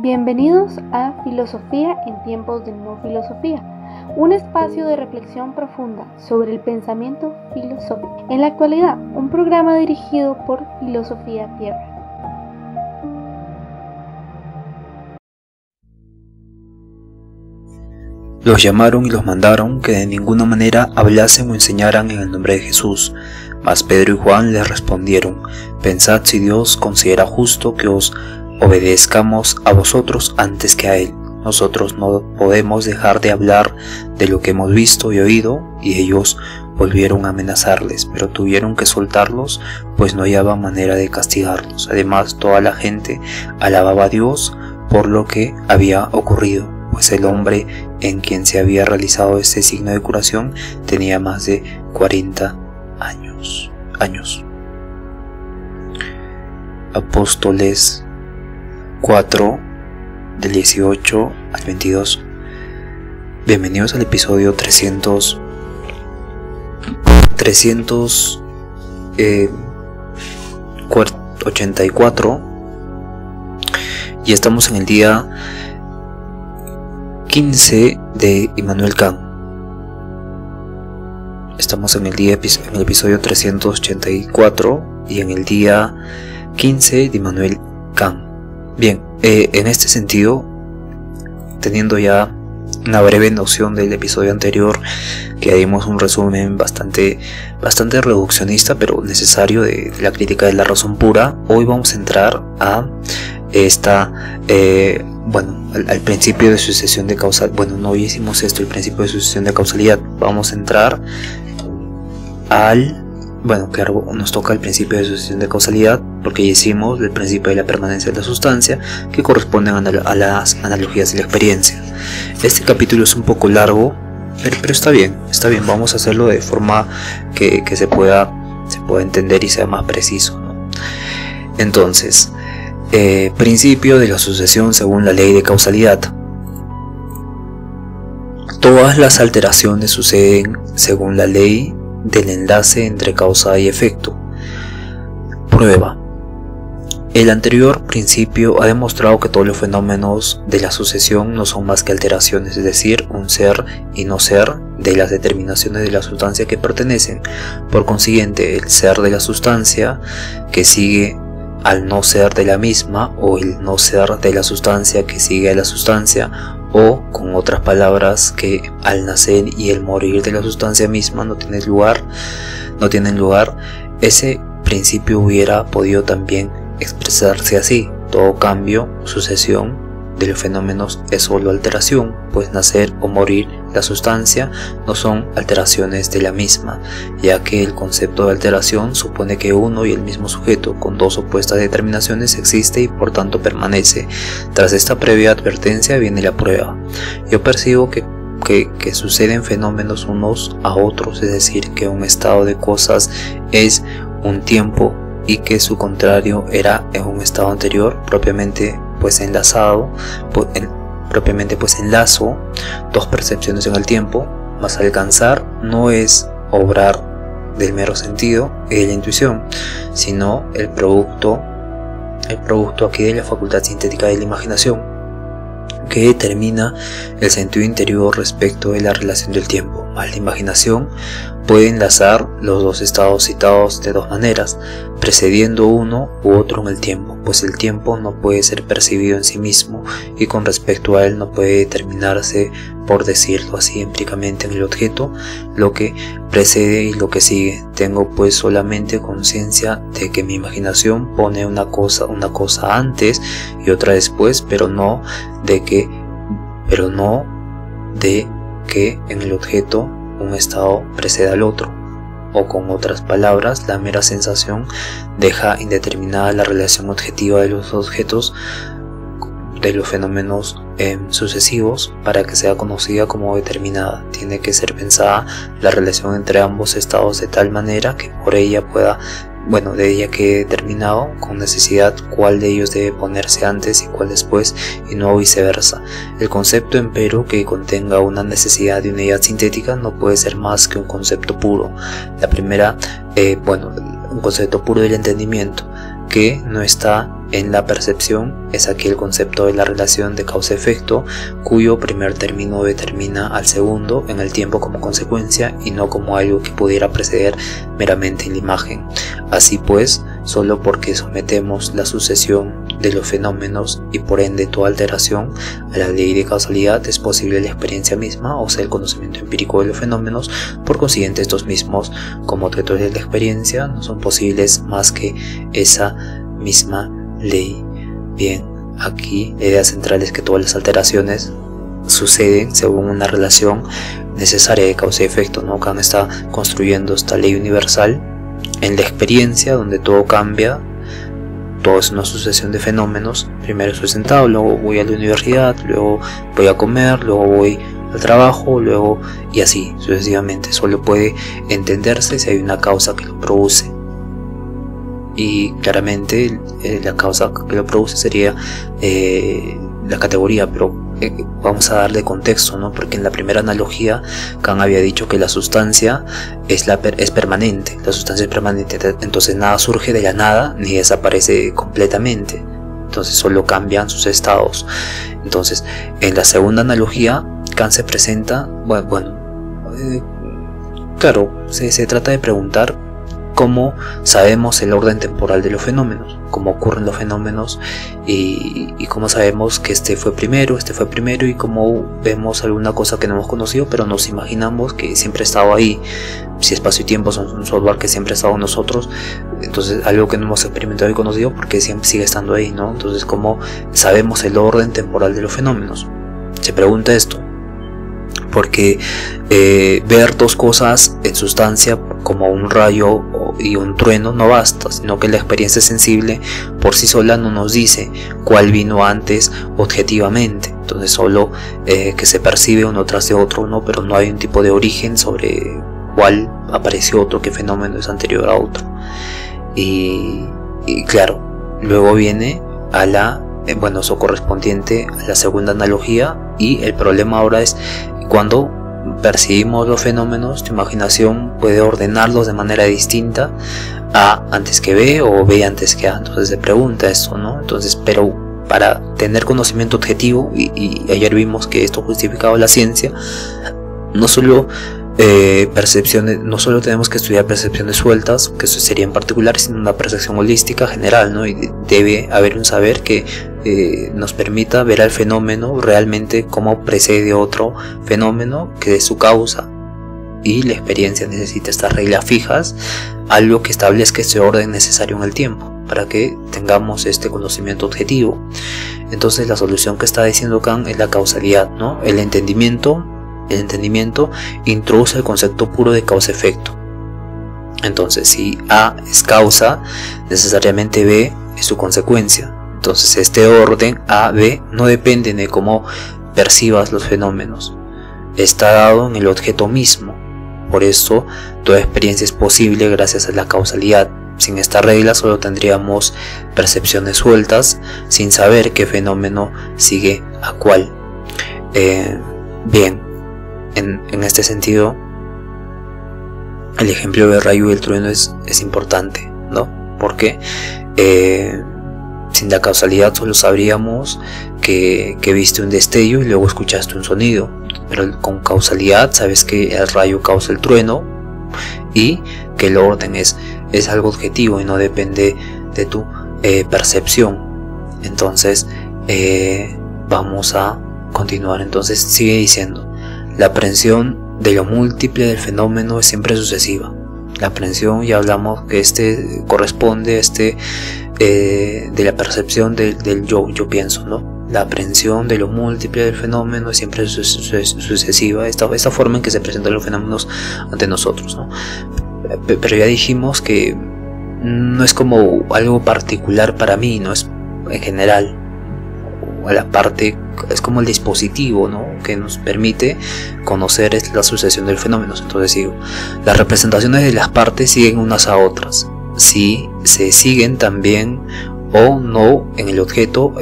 Bienvenidos a Filosofía en tiempos de no filosofía, un espacio de reflexión profunda sobre el pensamiento filosófico. En la actualidad, un programa dirigido por Filosofía Tierra. Los llamaron y los mandaron que de ninguna manera hablasen o enseñaran en el nombre de Jesús. Mas Pedro y Juan les respondieron: Pensad si Dios considera justo que os obedezcamos a vosotros antes que a Él. Nosotros no podemos dejar de hablar de lo que hemos visto y oído. Y ellos volvieron a amenazarles, pero tuvieron que soltarlos, pues no hallaban manera de castigarlos. Además, toda la gente alababa a Dios por lo que había ocurrido, pues el hombre en quien se había realizado este signo de curación tenía más de 40 años. Apóstoles 4, del 18 al 22. Bienvenidos al episodio 384 y estamos en el día 15 de Immanuel Kant. Estamos en el episodio 384 y en el día 15 de Immanuel Kant. Bien, en este sentido, teniendo ya una breve noción del episodio anterior, que dimos un resumen bastante reduccionista pero necesario de la crítica de la razón pura, hoy vamos a entrar a al principio de sucesión de causalidad. Bueno, no hoy hicimos el principio de sucesión de causalidad. Vamos a entrar claro, nos toca el principio de sucesión de causalidad, porque ya hicimos el principio de la permanencia de la sustancia, que corresponden a las analogías de la experiencia. Este capítulo es un poco largo, pero está bien, vamos a hacerlo de forma que se pueda entender y sea más preciso, ¿no? Entonces, principio de la sucesión según la ley de causalidad. Todas las alteraciones suceden según la ley del enlace entre causa y efecto. Prueba. El anterior principio ha demostrado que todos los fenómenos de la sucesión no son más que alteraciones, es decir, un ser y no ser de las determinaciones de la sustancia que pertenecen. Por consiguiente, el ser de la sustancia que sigue al no ser de la misma, o el no ser de la sustancia que sigue a la sustancia, o con otras palabras, que al nacer y el morir de la sustancia misma no tienen lugar, ese principio hubiera podido también expresarse así: todo cambio, sucesión de los fenómenos es solo alteración, pues nacer o morir la sustancia no son alteraciones de la misma, ya que el concepto de alteración supone que uno y el mismo sujeto con dos opuestas determinaciones existe y por tanto permanece. Tras esta previa advertencia viene la prueba. Yo percibo que suceden fenómenos unos a otros, es decir, que un estado de cosas es un tiempo y que su contrario era en un estado anterior, propiamente pues enlazo dos percepciones en el tiempo, mas alcanzar no es obrar del mero sentido y de la intuición, sino el producto aquí de la facultad sintética de la imaginación, que determina el sentido interior respecto de la relación del tiempo. Mas la imaginación puede enlazar los dos estados citados de dos maneras, precediendo uno u otro en el tiempo, pues el tiempo no puede ser percibido en sí mismo y con respecto a él no puede determinarse, por decirlo así empíricamente, en el objeto, lo que precede y lo que sigue. Tengo pues solamente conciencia de que mi imaginación pone una cosa antes y otra después, pero no de que en el objeto un estado precede al otro, o con otras palabras, la mera sensación deja indeterminada la relación objetiva de los objetos de los fenómenos sucesivos para que sea conocida como determinada. Tiene que ser pensada la relación entre ambos estados de tal manera que por ella de ella quede determinado con necesidad cuál de ellos debe ponerse antes y cuál después, y no viceversa. El concepto, empero, que contenga una necesidad de unidad sintética no puede ser más que un concepto puro. La primera, un concepto puro del entendimiento. que no está en la percepción es aquí el concepto de la relación de causa-efecto, cuyo primer término determina al segundo en el tiempo como consecuencia y no como algo que pudiera preceder meramente en la imagen. Así pues, solo porque sometemos la sucesión de los fenómenos y por ende toda alteración a la ley de causalidad, es posible la experiencia misma, o sea el conocimiento empírico de los fenómenos. Por consiguiente, estos mismos como objetos de la experiencia no son posibles más que esa misma ley. Bien, aquí la idea central es que todas las alteraciones suceden según una relación necesaria de causa y efecto, ¿no? Kant está construyendo esta ley universal en la experiencia, donde todo cambia, todo es una sucesión de fenómenos. Primero estoy sentado, luego voy a la universidad, luego voy a comer, luego voy al trabajo, luego y así sucesivamente. Solo puede entenderse si hay una causa que lo produce. Y claramente la causa que lo produce sería la categoría, pero vamos a darle contexto, ¿no? Porque en la primera analogía Kant había dicho que la sustancia es permanente, la sustancia es permanente, entonces nada surge de la nada ni desaparece completamente, entonces solo cambian sus estados. Entonces en la segunda analogía Kant se presenta, claro, se trata de preguntar cómo sabemos el orden temporal de los fenómenos, cómo ocurren los fenómenos y cómo sabemos que este fue primero y cómo vemos alguna cosa que no hemos conocido pero nos imaginamos que siempre ha estado ahí. Si espacio y tiempo son un software que siempre ha estado en nosotros, entonces algo que no hemos experimentado y conocido porque siempre sigue estando ahí, ¿no? Entonces, ¿cómo sabemos el orden temporal de los fenómenos? Se pregunta esto porque ver dos cosas en sustancia como un rayo y un trueno no basta, sino que la experiencia sensible por sí sola no nos dice cuál vino antes objetivamente. Entonces solo que se percibe uno tras de otro, ¿no? Pero no hay un tipo de origen sobre cuál apareció otro, qué fenómeno es anterior a otro. Y claro, luego viene a la eso correspondiente a la segunda analogía, y el problema ahora es cuando percibimos los fenómenos, tu imaginación puede ordenarlos de manera distinta, A antes que B o B antes que A. Entonces se pregunta esto, ¿no? Entonces, pero para tener conocimiento objetivo, y ayer vimos que esto justificaba la ciencia, no solo tenemos que estudiar percepciones sueltas, que eso sería en particular, sino una percepción holística general, ¿no? Y debe haber un saber que nos permita ver al fenómeno realmente como precede otro fenómeno que es su causa, y la experiencia necesita estas reglas fijas, algo que establezca ese orden necesario en el tiempo para que tengamos este conocimiento objetivo. Entonces la solución que está diciendo Kant es la causalidad, ¿no? El entendimiento introduce el concepto puro de causa-efecto. Entonces, si A es causa, necesariamente B es su consecuencia. Entonces, este orden A-B no depende de cómo percibas los fenómenos, está dado en el objeto mismo. Por eso, toda experiencia es posible gracias a la causalidad. Sin esta regla solo tendríamos percepciones sueltas, sin saber qué fenómeno sigue a cuál. Bien. En este sentido, el ejemplo del rayo y el trueno es importante, ¿no? Porque sin la causalidad solo sabríamos que viste un destello y luego escuchaste un sonido, pero con causalidad sabes que el rayo causa el trueno y que el orden es algo objetivo y no depende de tu percepción. Entonces vamos a continuar. Entonces sigue diciendo: la aprehensión de lo múltiple del fenómeno es siempre sucesiva. La aprehensión, ya hablamos que corresponde de la percepción del yo pienso, ¿no? La aprehensión de lo múltiple del fenómeno es siempre sucesiva, esta forma en que se presentan los fenómenos ante nosotros, ¿no? Pero ya dijimos que no es como algo particular para mí, no es en general. A la parte es como el dispositivo, ¿no?, que nos permite conocer la sucesión de los fenómenos. Entonces digo, las representaciones de las partes siguen unas a otras, si se siguen también o no en el objeto,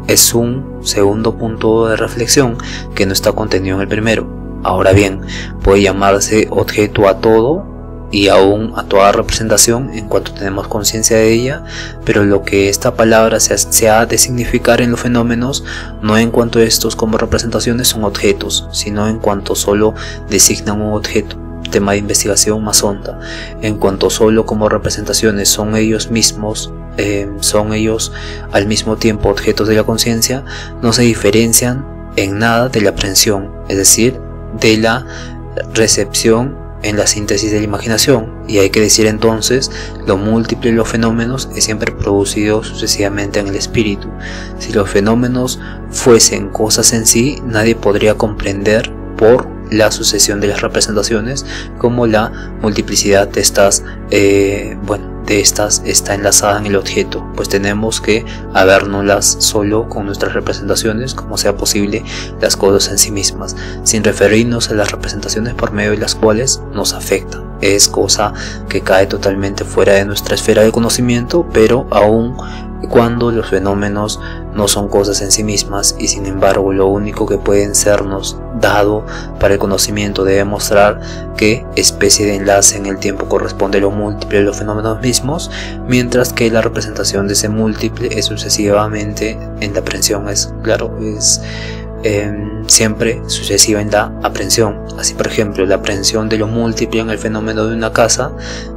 es un segundo punto de reflexión que no está contenido en el primero. Ahora bien, puede llamarse objeto a todo y aún a toda representación en cuanto tenemos conciencia de ella, pero lo que esta palabra se ha de significar en los fenómenos, no en cuanto estos como representaciones son objetos, sino en cuanto solo designan un objeto, tema de investigación más honda, en cuanto solo como representaciones son ellos mismos, son ellos al mismo tiempo objetos de la conciencia, no se diferencian en nada de la aprehensión, es decir, de la recepción en la síntesis de la imaginación, y hay que decir entonces, lo múltiple de los fenómenos es siempre producido sucesivamente en el espíritu. Si los fenómenos fuesen cosas en sí, nadie podría comprender por la sucesión de las representaciones como la multiplicidad de estas está enlazada en el objeto, pues tenemos que habérnoslas solo con nuestras representaciones, como sea posible las cosas en sí mismas, sin referirnos a las representaciones por medio de las cuales nos afecta. Es cosa que cae totalmente fuera de nuestra esfera de conocimiento, pero aún cuando los fenómenos no son cosas en sí mismas, y sin embargo lo único que pueden sernos dado para el conocimiento debe mostrar qué especie de enlace en el tiempo corresponde a lo múltiple de los fenómenos mismos, mientras que la representación de ese múltiple es sucesivamente en la aprehensión, es siempre sucesiva en la aprehensión. Así, por ejemplo, la aprehensión de lo múltiple en el fenómeno de una casa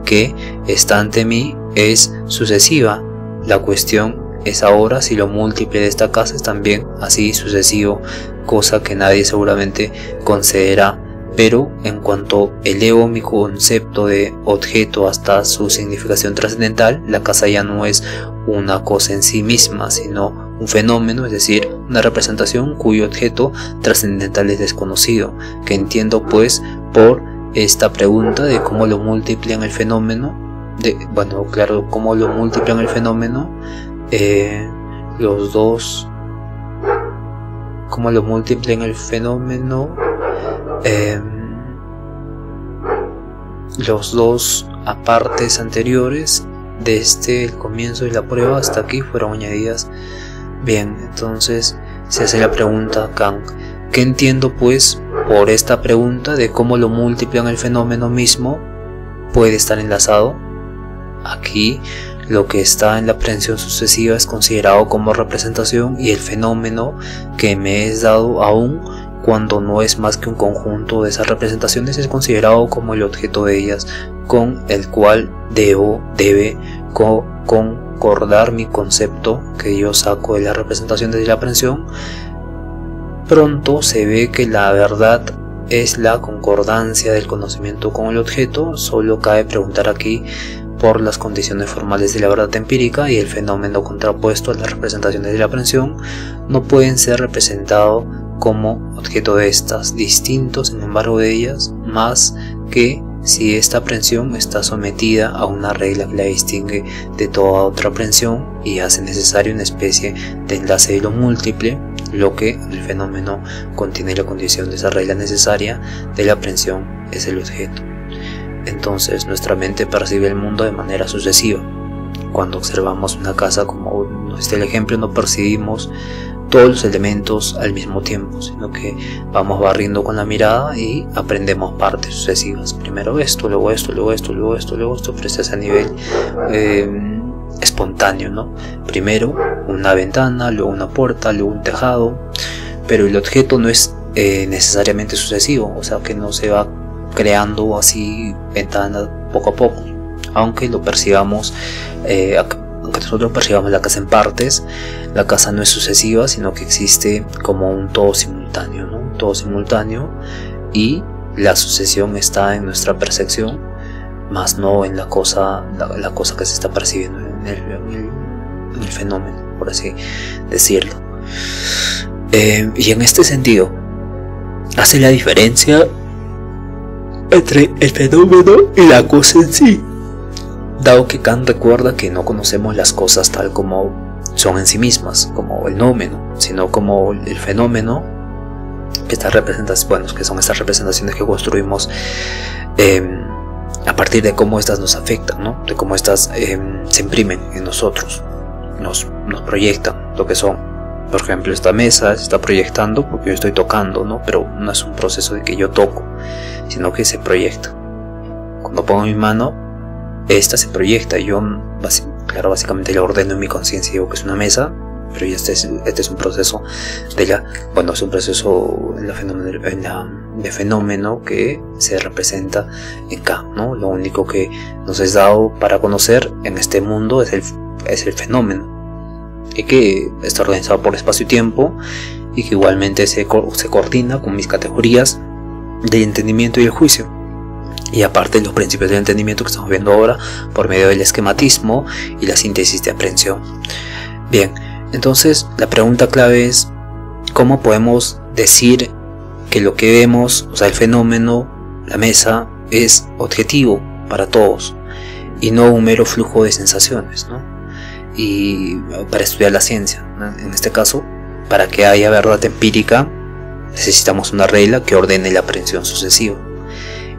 que está ante mí es sucesiva. La cuestión es ahora si lo múltiple de esta casa es también así sucesivo, cosa que nadie seguramente concederá. Pero en cuanto elevo mi concepto de objeto hasta su significación trascendental, la casa ya no es una cosa en sí misma, sino un fenómeno, es decir, una representación cuyo objeto trascendental es desconocido, que entiendo pues por esta pregunta de cómo lo múltiple en el fenómeno, cómo lo múltiple en el fenómeno, como lo múltiple en el fenómeno, los dos apartes anteriores desde el comienzo de la prueba hasta aquí fueron añadidas. Bien, entonces se hace la pregunta Kant, ¿qué entiendo pues por esta pregunta de cómo lo múltiple en el fenómeno mismo puede estar enlazado? Aquí lo que está en la aprehensión sucesiva es considerado como representación, y el fenómeno que me es dado aún cuando no es más que un conjunto de esas representaciones es considerado como el objeto de ellas, con el cual debe concordar mi concepto que yo saco de las representaciones de la aprehensión. Pronto se ve que la verdad es la concordancia del conocimiento con el objeto. Solo cabe preguntar aquí por las condiciones formales de la verdad empírica, y el fenómeno contrapuesto a las representaciones de la aprehensión no pueden ser representados como objeto de estas, distintos sin embargo de ellas, más que si esta aprehensión está sometida a una regla que la distingue de toda otra aprehensión y hace necesario una especie de enlace de lo múltiple, lo que en el fenómeno contiene la condición de esa regla necesaria de la aprehensión es el objeto. Entonces nuestra mente percibe el mundo de manera sucesiva. Cuando observamos una casa, como este el ejemplo, no percibimos todos los elementos al mismo tiempo, sino que vamos barriendo con la mirada y aprendemos partes sucesivas. Primero esto, luego esto, luego esto, luego esto, luego esto, pero esto es a nivel espontáneo, ¿no? Primero una ventana, luego una puerta, luego un tejado, pero el objeto no es necesariamente sucesivo, o sea que no se va creando así ventana poco a poco, aunque lo percibamos, aunque nosotros percibamos la casa en partes, la casa no es sucesiva, sino que existe como un todo simultáneo, ¿no? Un todo simultáneo, y la sucesión está en nuestra percepción, más no en la cosa que se está percibiendo en el fenómeno, por así decirlo. Y en este sentido hace la diferencia entre el fenómeno y la cosa en sí, dado que Kant recuerda que no conocemos las cosas tal como son en sí mismas, como el nómeno, sino como el fenómeno, que que son estas representaciones que construimos a partir de cómo estas nos afectan, ¿no? De cómo estas se imprimen en nosotros, nos proyectan lo que son. Por ejemplo, esta mesa se está proyectando porque yo estoy tocando, ¿no? Pero no es un proceso de que yo toco, sino que se proyecta. Cuando pongo mi mano, esta se proyecta. Yo, básicamente la ordeno en mi conciencia, digo que es una mesa, pero ya este es un proceso es un proceso de fenómeno que se representa en K, ¿no? Lo único que nos es dado para conocer en este mundo es el fenómeno, y que está organizado por espacio y tiempo, y que igualmente se coordina con mis categorías del entendimiento y el juicio, y aparte los principios del entendimiento que estamos viendo ahora por medio del esquematismo y la síntesis de aprehensión. Bien, entonces la pregunta clave es: ¿cómo podemos decir que lo que vemos, o sea, el fenómeno, la mesa, es objetivo para todos y no un mero flujo de sensaciones, ¿no? Y para estudiar la ciencia, ¿no? En este caso, para que haya verdad empírica, necesitamos una regla que ordene la aprehensión sucesiva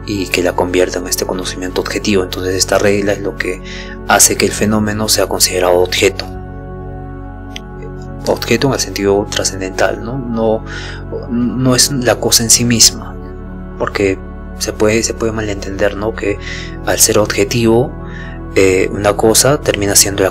y que la convierta en este conocimiento objetivo. Entonces esta regla es lo que hace que el fenómeno sea considerado objeto en el sentido trascendental, no es la cosa en sí misma, porque se puede malentender, ¿no? Que al ser objetivo, una cosa termina siendo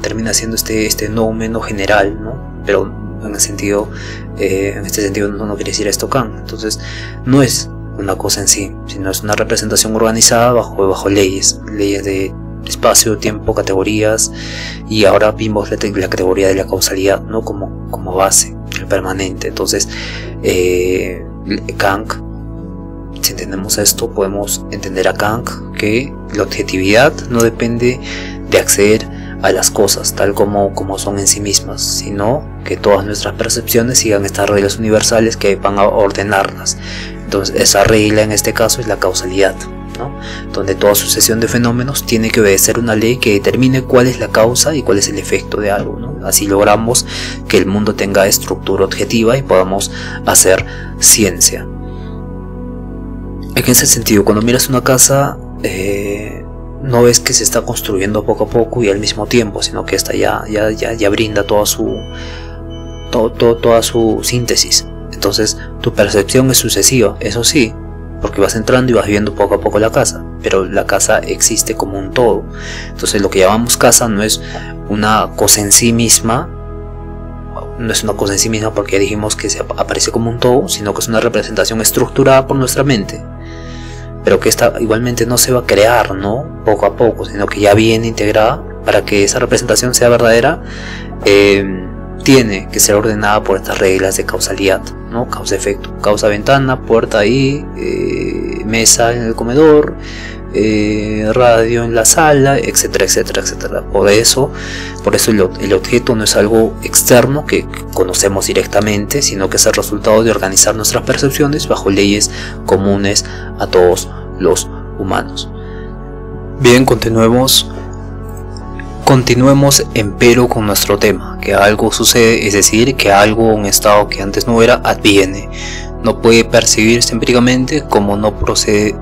termina siendo este nómeno general, ¿no? Pero en este sentido no quiere decir esto Kant. Entonces no es una cosa en sí, sino es una representación organizada bajo leyes de espacio, tiempo, categorías, y ahora vimos la categoría de la causalidad, ¿no? como base, el permanente. Entonces Kant, si entendemos esto, podemos entender a Kant que la objetividad no depende de acceder a las cosas tal como son en sí mismas, sino que todas nuestras percepciones sigan estas reglas universales que van a ordenarlas. Entonces esa regla en este caso es la causalidad, ¿no? Donde toda sucesión de fenómenos tiene que obedecer una ley que determine cuál es la causa y cuál es el efecto de algo, ¿no? Así logramos que el mundo tenga estructura objetiva y podamos hacer ciencia. En ese sentido, cuando miras una casa, no ves que se está construyendo poco a poco y al mismo tiempo, sino que esta ya brinda toda su síntesis. Entonces tu percepción es sucesiva, eso sí, porque vas entrando y vas viendo poco a poco la casa, pero la casa existe como un todo. Entonces lo que llamamos casa no es una cosa en sí misma, porque ya dijimos que se aparece como un todo, sino que es una representación estructurada por nuestra mente, pero que esta igualmente no se va a crear, ¿no? Poco a poco, sino que ya viene integrada. Para que esa representación sea verdadera, tiene que ser ordenada por estas reglas de causalidad, ¿no? Causa-efecto, causa-ventana, puerta ahí, mesa en el comedor, radio en la sala, etcétera, etcétera, etcétera. Por eso el objeto no es algo externo que conocemos directamente, sino que es el resultado de organizar nuestras percepciones bajo leyes comunes a todos los humanos. Bien, continuemos empero con nuestro tema, que algo sucede, es decir, que algo, un estado que antes no era, adviene. No puede percibirse empíricamente como no precede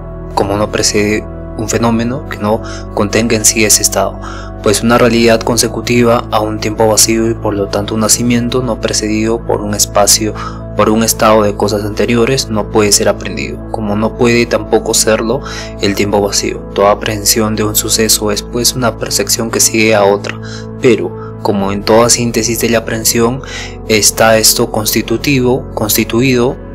un fenómeno que no contenga en sí ese estado, pues una realidad consecutiva a un tiempo vacío y por lo tanto un nacimiento no precedido por un estado de cosas anteriores no puede ser aprendido, como no puede tampoco serlo el tiempo vacío. Toda aprehensión de un suceso es pues una percepción que sigue a otra, pero como en toda síntesis de la aprehensión está esto constituido,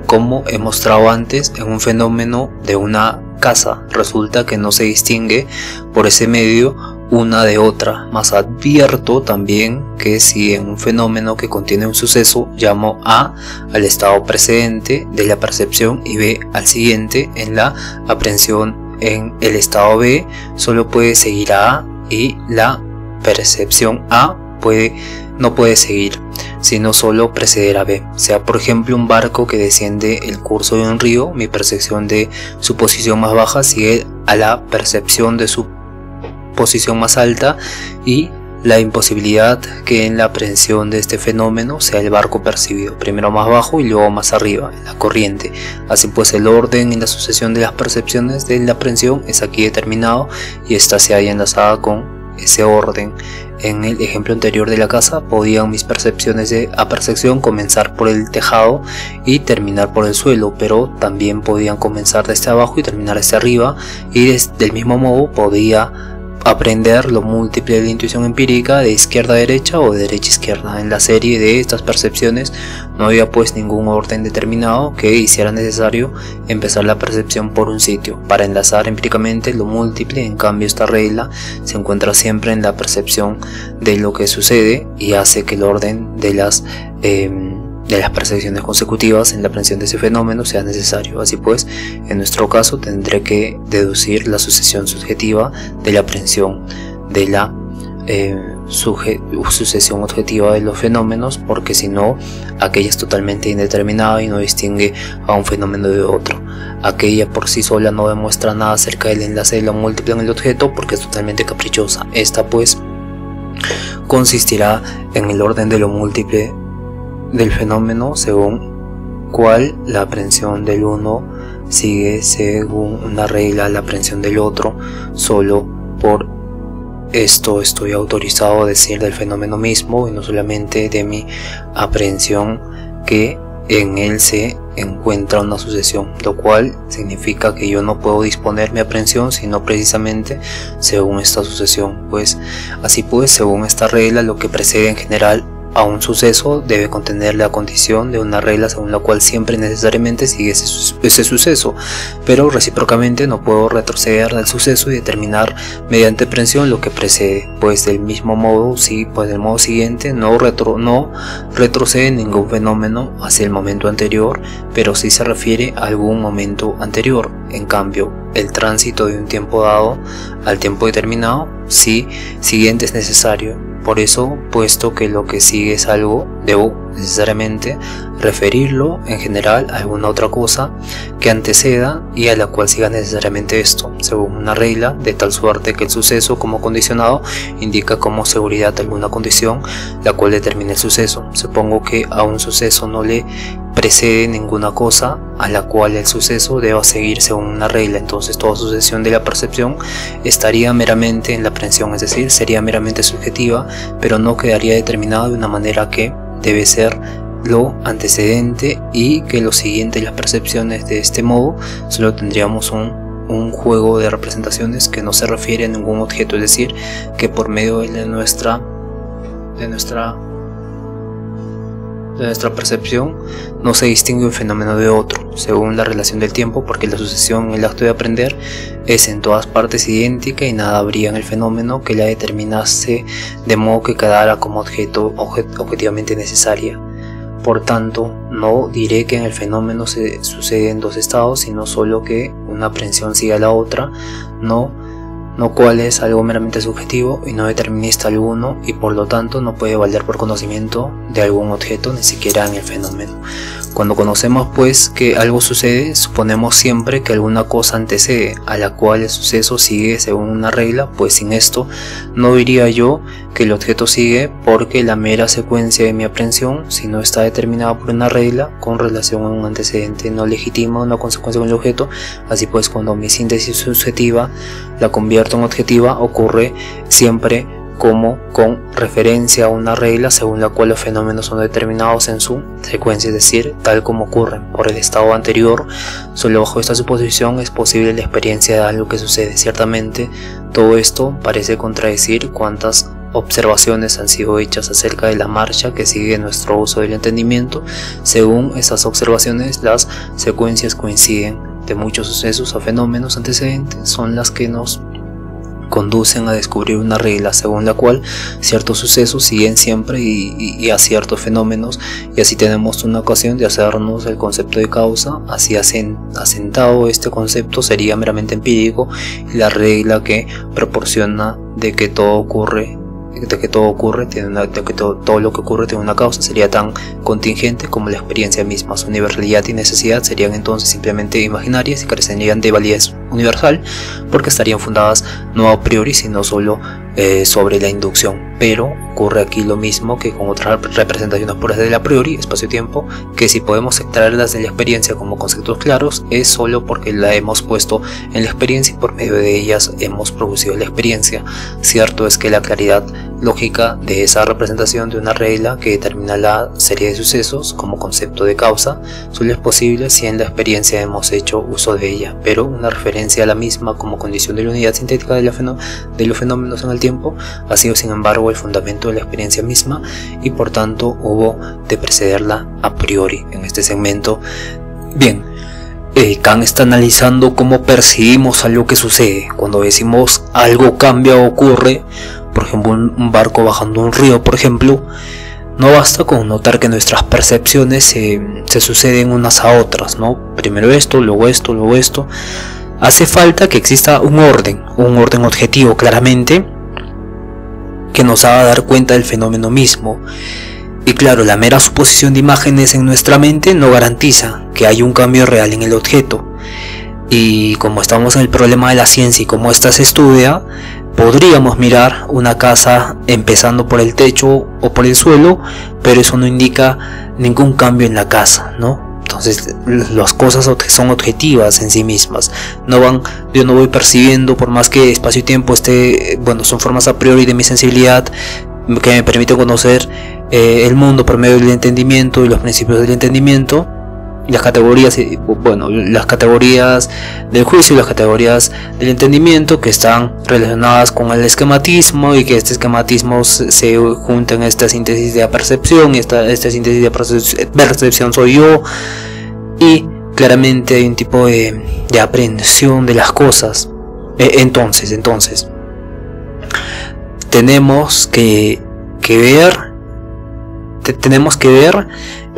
como he mostrado antes, en un fenómeno de una casa. Resulta que no se distingue por ese medio una de otra, mas advierto también que si en un fenómeno que contiene un suceso llamo A al estado precedente de la percepción y B al siguiente en la aprehensión, en el estado B solo puede seguir a A y la percepción A no puede seguir, sino solo preceder a B. Sea por ejemplo un barco que desciende el curso de un río, mi percepción de su posición más baja sigue a la percepción de su posición más alta, y la imposibilidad que en la aprehensión de este fenómeno sea el barco percibido primero más bajo y luego más arriba en la corriente. Así pues el orden en la sucesión de las percepciones de la aprehensión es aquí determinado y esta se halla enlazada con ese orden en el ejemplo anterior de la casa, podían mis percepciones de apercepción comenzar por el tejado y terminar por el suelo, pero también podían comenzar desde abajo y terminar desde arriba, y del mismo modo podía aprender lo múltiple de la intuición empírica de izquierda a derecha o de derecha a izquierda. En la serie de estas percepciones no había pues ningún orden determinado que hiciera necesario empezar la percepción por un sitio para enlazar empíricamente lo múltiple. En cambio, esta regla se encuentra siempre en la percepción de lo que sucede y hace que el orden de las percepciones consecutivas en la aprehensión de ese fenómeno sea necesario. Así pues, en nuestro caso tendré que deducir la sucesión subjetiva de la aprehensión de la sucesión objetiva de los fenómenos, porque si no, aquella es totalmente indeterminada y no distingue a un fenómeno de otro. Aquella por sí sola no demuestra nada acerca del enlace de lo múltiple en el objeto, porque es totalmente caprichosa. Esta pues consistirá en el orden de lo múltiple del fenómeno, según cual la aprehensión del uno sigue según una regla la aprehensión del otro. Solo por esto estoy autorizado a decir del fenómeno mismo y no solamente de mi aprehensión que en él se encuentra una sucesión, lo cual significa que yo no puedo disponer mi aprehensión sino precisamente según esta sucesión. Así pues, según esta regla, lo que precede en general a un suceso debe contener la condición de una regla según la cual siempre necesariamente sigue ese suceso, pero recíprocamente no puedo retroceder del suceso y determinar mediante aprehensión lo que precede, pues del mismo modo, del modo siguiente no retrocede ningún fenómeno hacia el momento anterior, pero sí se refiere a algún momento anterior. En cambio, el tránsito de un tiempo dado al tiempo determinado siguiente es necesario. Por eso, puesto que lo que sigue es algo, debo necesariamente referirlo en general a alguna otra cosa que anteceda y a la cual siga necesariamente esto, según una regla, de tal suerte que el suceso como condicionado indica como seguridad alguna condición la cual determina el suceso. Supongo que a un suceso no le precede ninguna cosa a la cual el suceso deba seguir según una regla, entonces toda sucesión de la percepción estaría meramente en la aprehensión, es decir, sería meramente subjetiva, pero no quedaría determinada de una manera que debe ser lo antecedente y que lo siguiente. Las percepciones de este modo solo tendríamos un juego de representaciones que no se refiere a ningún objeto, es decir, que por medio de nuestra percepción no se distingue un fenómeno de otro según la relación del tiempo, porque la sucesión en el acto de aprender es en todas partes idéntica y nada habría en el fenómeno que la determinase de modo que quedara como objeto objetivamente necesaria. Por tanto, no diré que en el fenómeno se sucede en dos estados, sino solo que una aprehensión sigue a la otra, no cual es algo meramente subjetivo y no determinista alguno, y por lo tanto no puede valer por conocimiento de algún objeto, ni siquiera en el fenómeno. Cuando conocemos pues que algo sucede, suponemos siempre que alguna cosa antecede, a la cual el suceso sigue según una regla, pues sin esto no diría yo que el objeto sigue, porque la mera secuencia de mi aprehensión, si no está determinada por una regla con relación a un antecedente, no legitima una consecuencia con el objeto. Así pues, cuando mi síntesis subjetiva la convierto en objetiva, ocurre siempre como con referencia a una regla según la cual los fenómenos son determinados en su secuencia, es decir, tal como ocurren por el estado anterior. Solo bajo esta suposición es posible la experiencia de algo que sucede. Ciertamente, todo esto parece contradecir cuantas observaciones han sido hechas acerca de la marcha que sigue nuestro uso del entendimiento. Según esas observaciones, las secuencias coinciden de muchos sucesos a fenómenos antecedentes, son las que nos conducen a descubrir una regla según la cual ciertos sucesos siguen siempre y a ciertos fenómenos, y así tenemos una ocasión de hacernos el concepto de causa. Así asentado este concepto sería meramente empírico, y la regla que proporciona de que todo lo que ocurre tiene una causa sería tan contingente como la experiencia misma. Su universalidad y necesidad serían entonces simplemente imaginarias y carecerían de validez universal, porque estarían fundadas no a priori sino solo sobre la inducción. Pero ocurre aquí lo mismo que con otras representaciones puras del a priori, espacio-tiempo, que si podemos extraerlas de la experiencia como conceptos claros, es solo porque la hemos puesto en la experiencia y por medio de ellas hemos producido la experiencia. Cierto es que la claridad lógica de esa representación de una regla que determina la serie de sucesos como concepto de causa solo es posible si en la experiencia hemos hecho uso de ella, pero una referencia a la misma como condición de la unidad sintética de los fenómenos en el tiempo ha sido sin embargo el fundamento de la experiencia misma y por tanto hubo de precederla a priori. En este segmento, bien, Kant está analizando cómo percibimos algo que sucede. Cuando decimos algo cambia o ocurre, por ejemplo un barco bajando un río, por ejemplo, no basta con notar que nuestras percepciones se suceden unas a otras, ¿no? Primero esto, luego esto, luego esto. Hace falta que exista un orden objetivo claramente que nos haga dar cuenta del fenómeno mismo. Y claro, la mera suposición de imágenes en nuestra mente no garantiza que haya un cambio real en el objeto. Y como estamos en el problema de la ciencia y como ésta se estudia, podríamos mirar una casa empezando por el techo o por el suelo, pero eso no indica ningún cambio en la casa, ¿no? Entonces las cosas son objetivas en sí mismas. Yo no voy percibiendo, por más que espacio y tiempo son formas a priori de mi sensibilidad que me permiten conocer el mundo por medio del entendimiento y los principios del entendimiento, y las categorías del juicio y las categorías del entendimiento que están relacionadas con el esquematismo, y que este esquematismo se junta en esta síntesis de percepción, y esta síntesis de percepción soy yo, y claramente hay un tipo de aprehensión de las cosas. Entonces tenemos que ver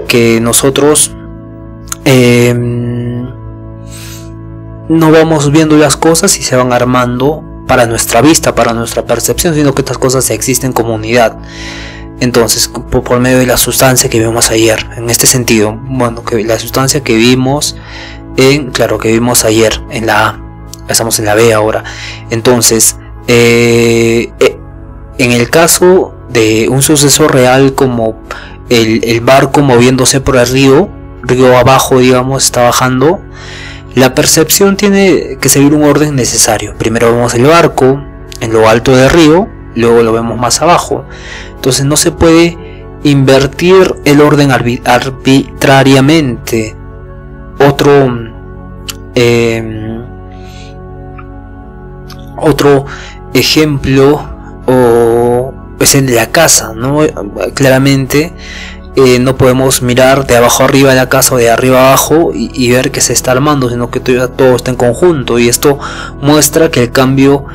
que nosotros no vamos viendo las cosas y se van armando para nuestra vista, para nuestra percepción, sino que estas cosas existen como unidad. Entonces, por medio de la sustancia que vimos ayer, en este sentido, que la sustancia que vimos ayer en la A, estamos en la B ahora. Entonces, en el caso de un suceso real como el barco moviéndose por el río abajo, digamos, está bajando, la percepción tiene que seguir un orden necesario. Primero vemos el barco en lo alto del río, luego lo vemos más abajo. Entonces no se puede invertir el orden arbitrariamente. Otro ejemplo es el de la casa, ¿no? Claramente no podemos mirar de abajo arriba de la casa o de arriba abajo y ver que se está armando, sino que todo está en conjunto, y esto muestra que el cambio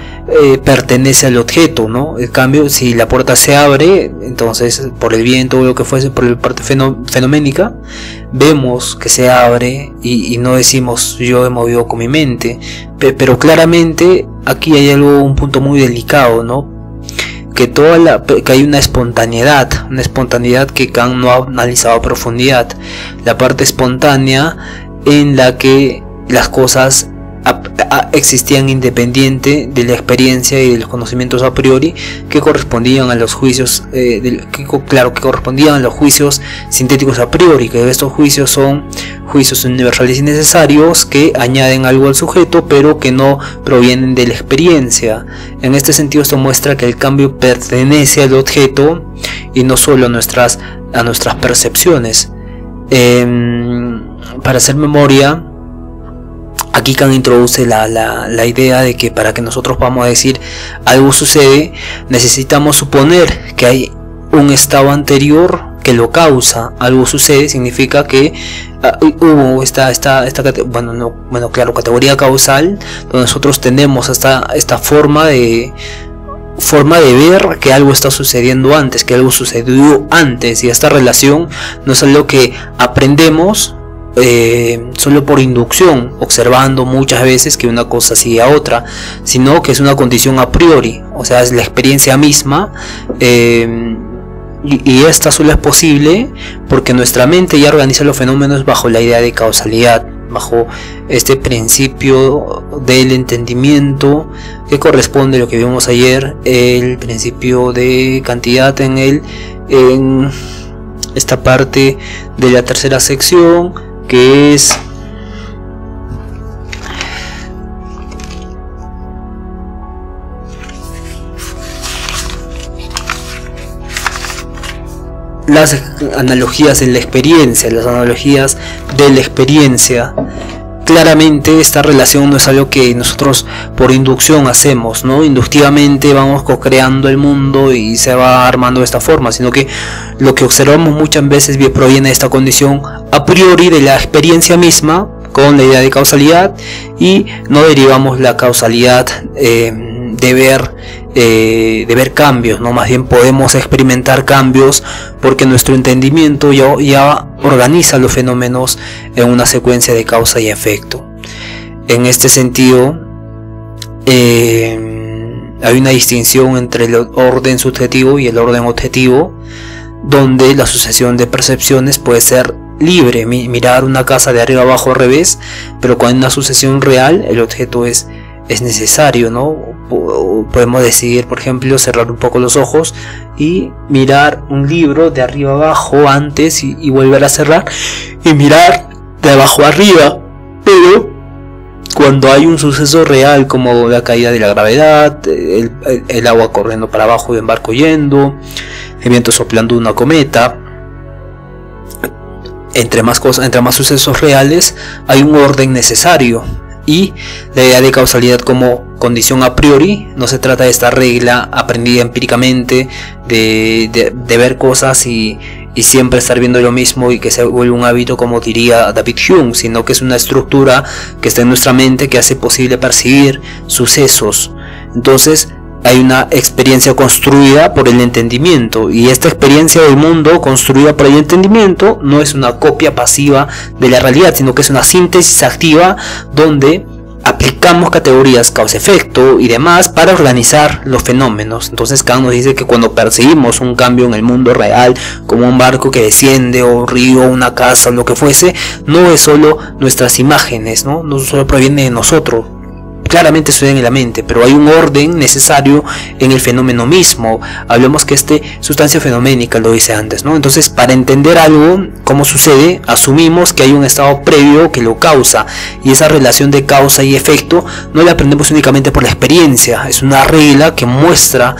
pertenece al objeto, ¿no? El cambio, si la puerta se abre, entonces por el viento o lo que fuese, por la parte fenoménica, vemos que se abre y no decimos yo he movido con mi mente, pero claramente aquí hay un punto muy delicado, ¿no? Que hay una espontaneidad que Kant no ha analizado a profundidad, la parte espontánea en la que las cosas existían independiente de la experiencia y de los conocimientos a priori que correspondían a los juicios, que correspondían a los juicios sintéticos a priori, que estos juicios son juicios universales y necesarios que añaden algo al sujeto pero que no provienen de la experiencia. En este sentido, esto muestra que el cambio pertenece al objeto y no solo a nuestras percepciones. Para hacer memoria, aquí Kant introduce la idea de que para que nosotros podamos decir algo sucede, necesitamos suponer que hay un estado anterior que lo causa. Algo sucede significa que hubo categoría causal, donde nosotros tenemos esta forma de ver que algo está sucediendo antes, que algo sucedió antes, y esta relación no es algo que aprendemos solo por inducción, observando muchas veces que una cosa sigue a otra, sino que es una condición a priori, o sea, es la experiencia misma, y esta solo es posible porque nuestra mente ya organiza los fenómenos bajo la idea de causalidad, bajo este principio del entendimiento que corresponde a lo que vimos ayer, el principio de cantidad en esta parte de la tercera sección, que es las analogías de la experiencia, claramente esta relación no es algo que nosotros por inducción hacemos, ¿no? Inductivamente vamos co-creando el mundo y se va armando de esta forma, sino que lo que observamos muchas veces proviene de esta condición a priori de la experiencia misma, con la idea de causalidad, y no derivamos la causalidad de ver cambios, ¿no? Más bien podemos experimentar cambios porque nuestro entendimiento ya organiza los fenómenos en una secuencia de causa y efecto. En este sentido, hay una distinción entre el orden subjetivo y el orden objetivo, donde la sucesión de percepciones puede ser libre, mirar una casa de arriba abajo al revés, pero cuando hay una sucesión real el objeto es necesario, ¿no? Podemos decidir, por ejemplo, cerrar un poco los ojos y mirar un libro de arriba abajo antes y volver a cerrar y mirar de abajo arriba, pero cuando hay un suceso real como la caída de la gravedad, el agua corriendo para abajo y el barco yendo, el viento soplando una cometa, entre más sucesos reales hay un orden necesario. Y la idea de causalidad como condición a priori, no se trata de esta regla aprendida empíricamente de ver cosas y siempre estar viendo lo mismo y que se vuelve un hábito, como diría David Hume, sino que es una estructura que está en nuestra mente que hace posible percibir sucesos. Entonces hay una experiencia construida por el entendimiento, y esta experiencia del mundo construida por el entendimiento no es una copia pasiva de la realidad, sino que es una síntesis activa donde aplicamos categorías causa-efecto y demás para organizar los fenómenos. Entonces Kant nos dice que cuando percibimos un cambio en el mundo real, como un barco que desciende, o un río, una casa, o lo que fuese, no es solo nuestras imágenes, no solo proviene de nosotros. Claramente sucede en la mente, pero hay un orden necesario en el fenómeno mismo. Hablemos que sustancia fenoménica, lo dice antes, ¿no? Entonces, para entender algo, cómo sucede, asumimos que hay un estado previo que lo causa, y esa relación de causa y efecto no la aprendemos únicamente por la experiencia, es una regla que muestra,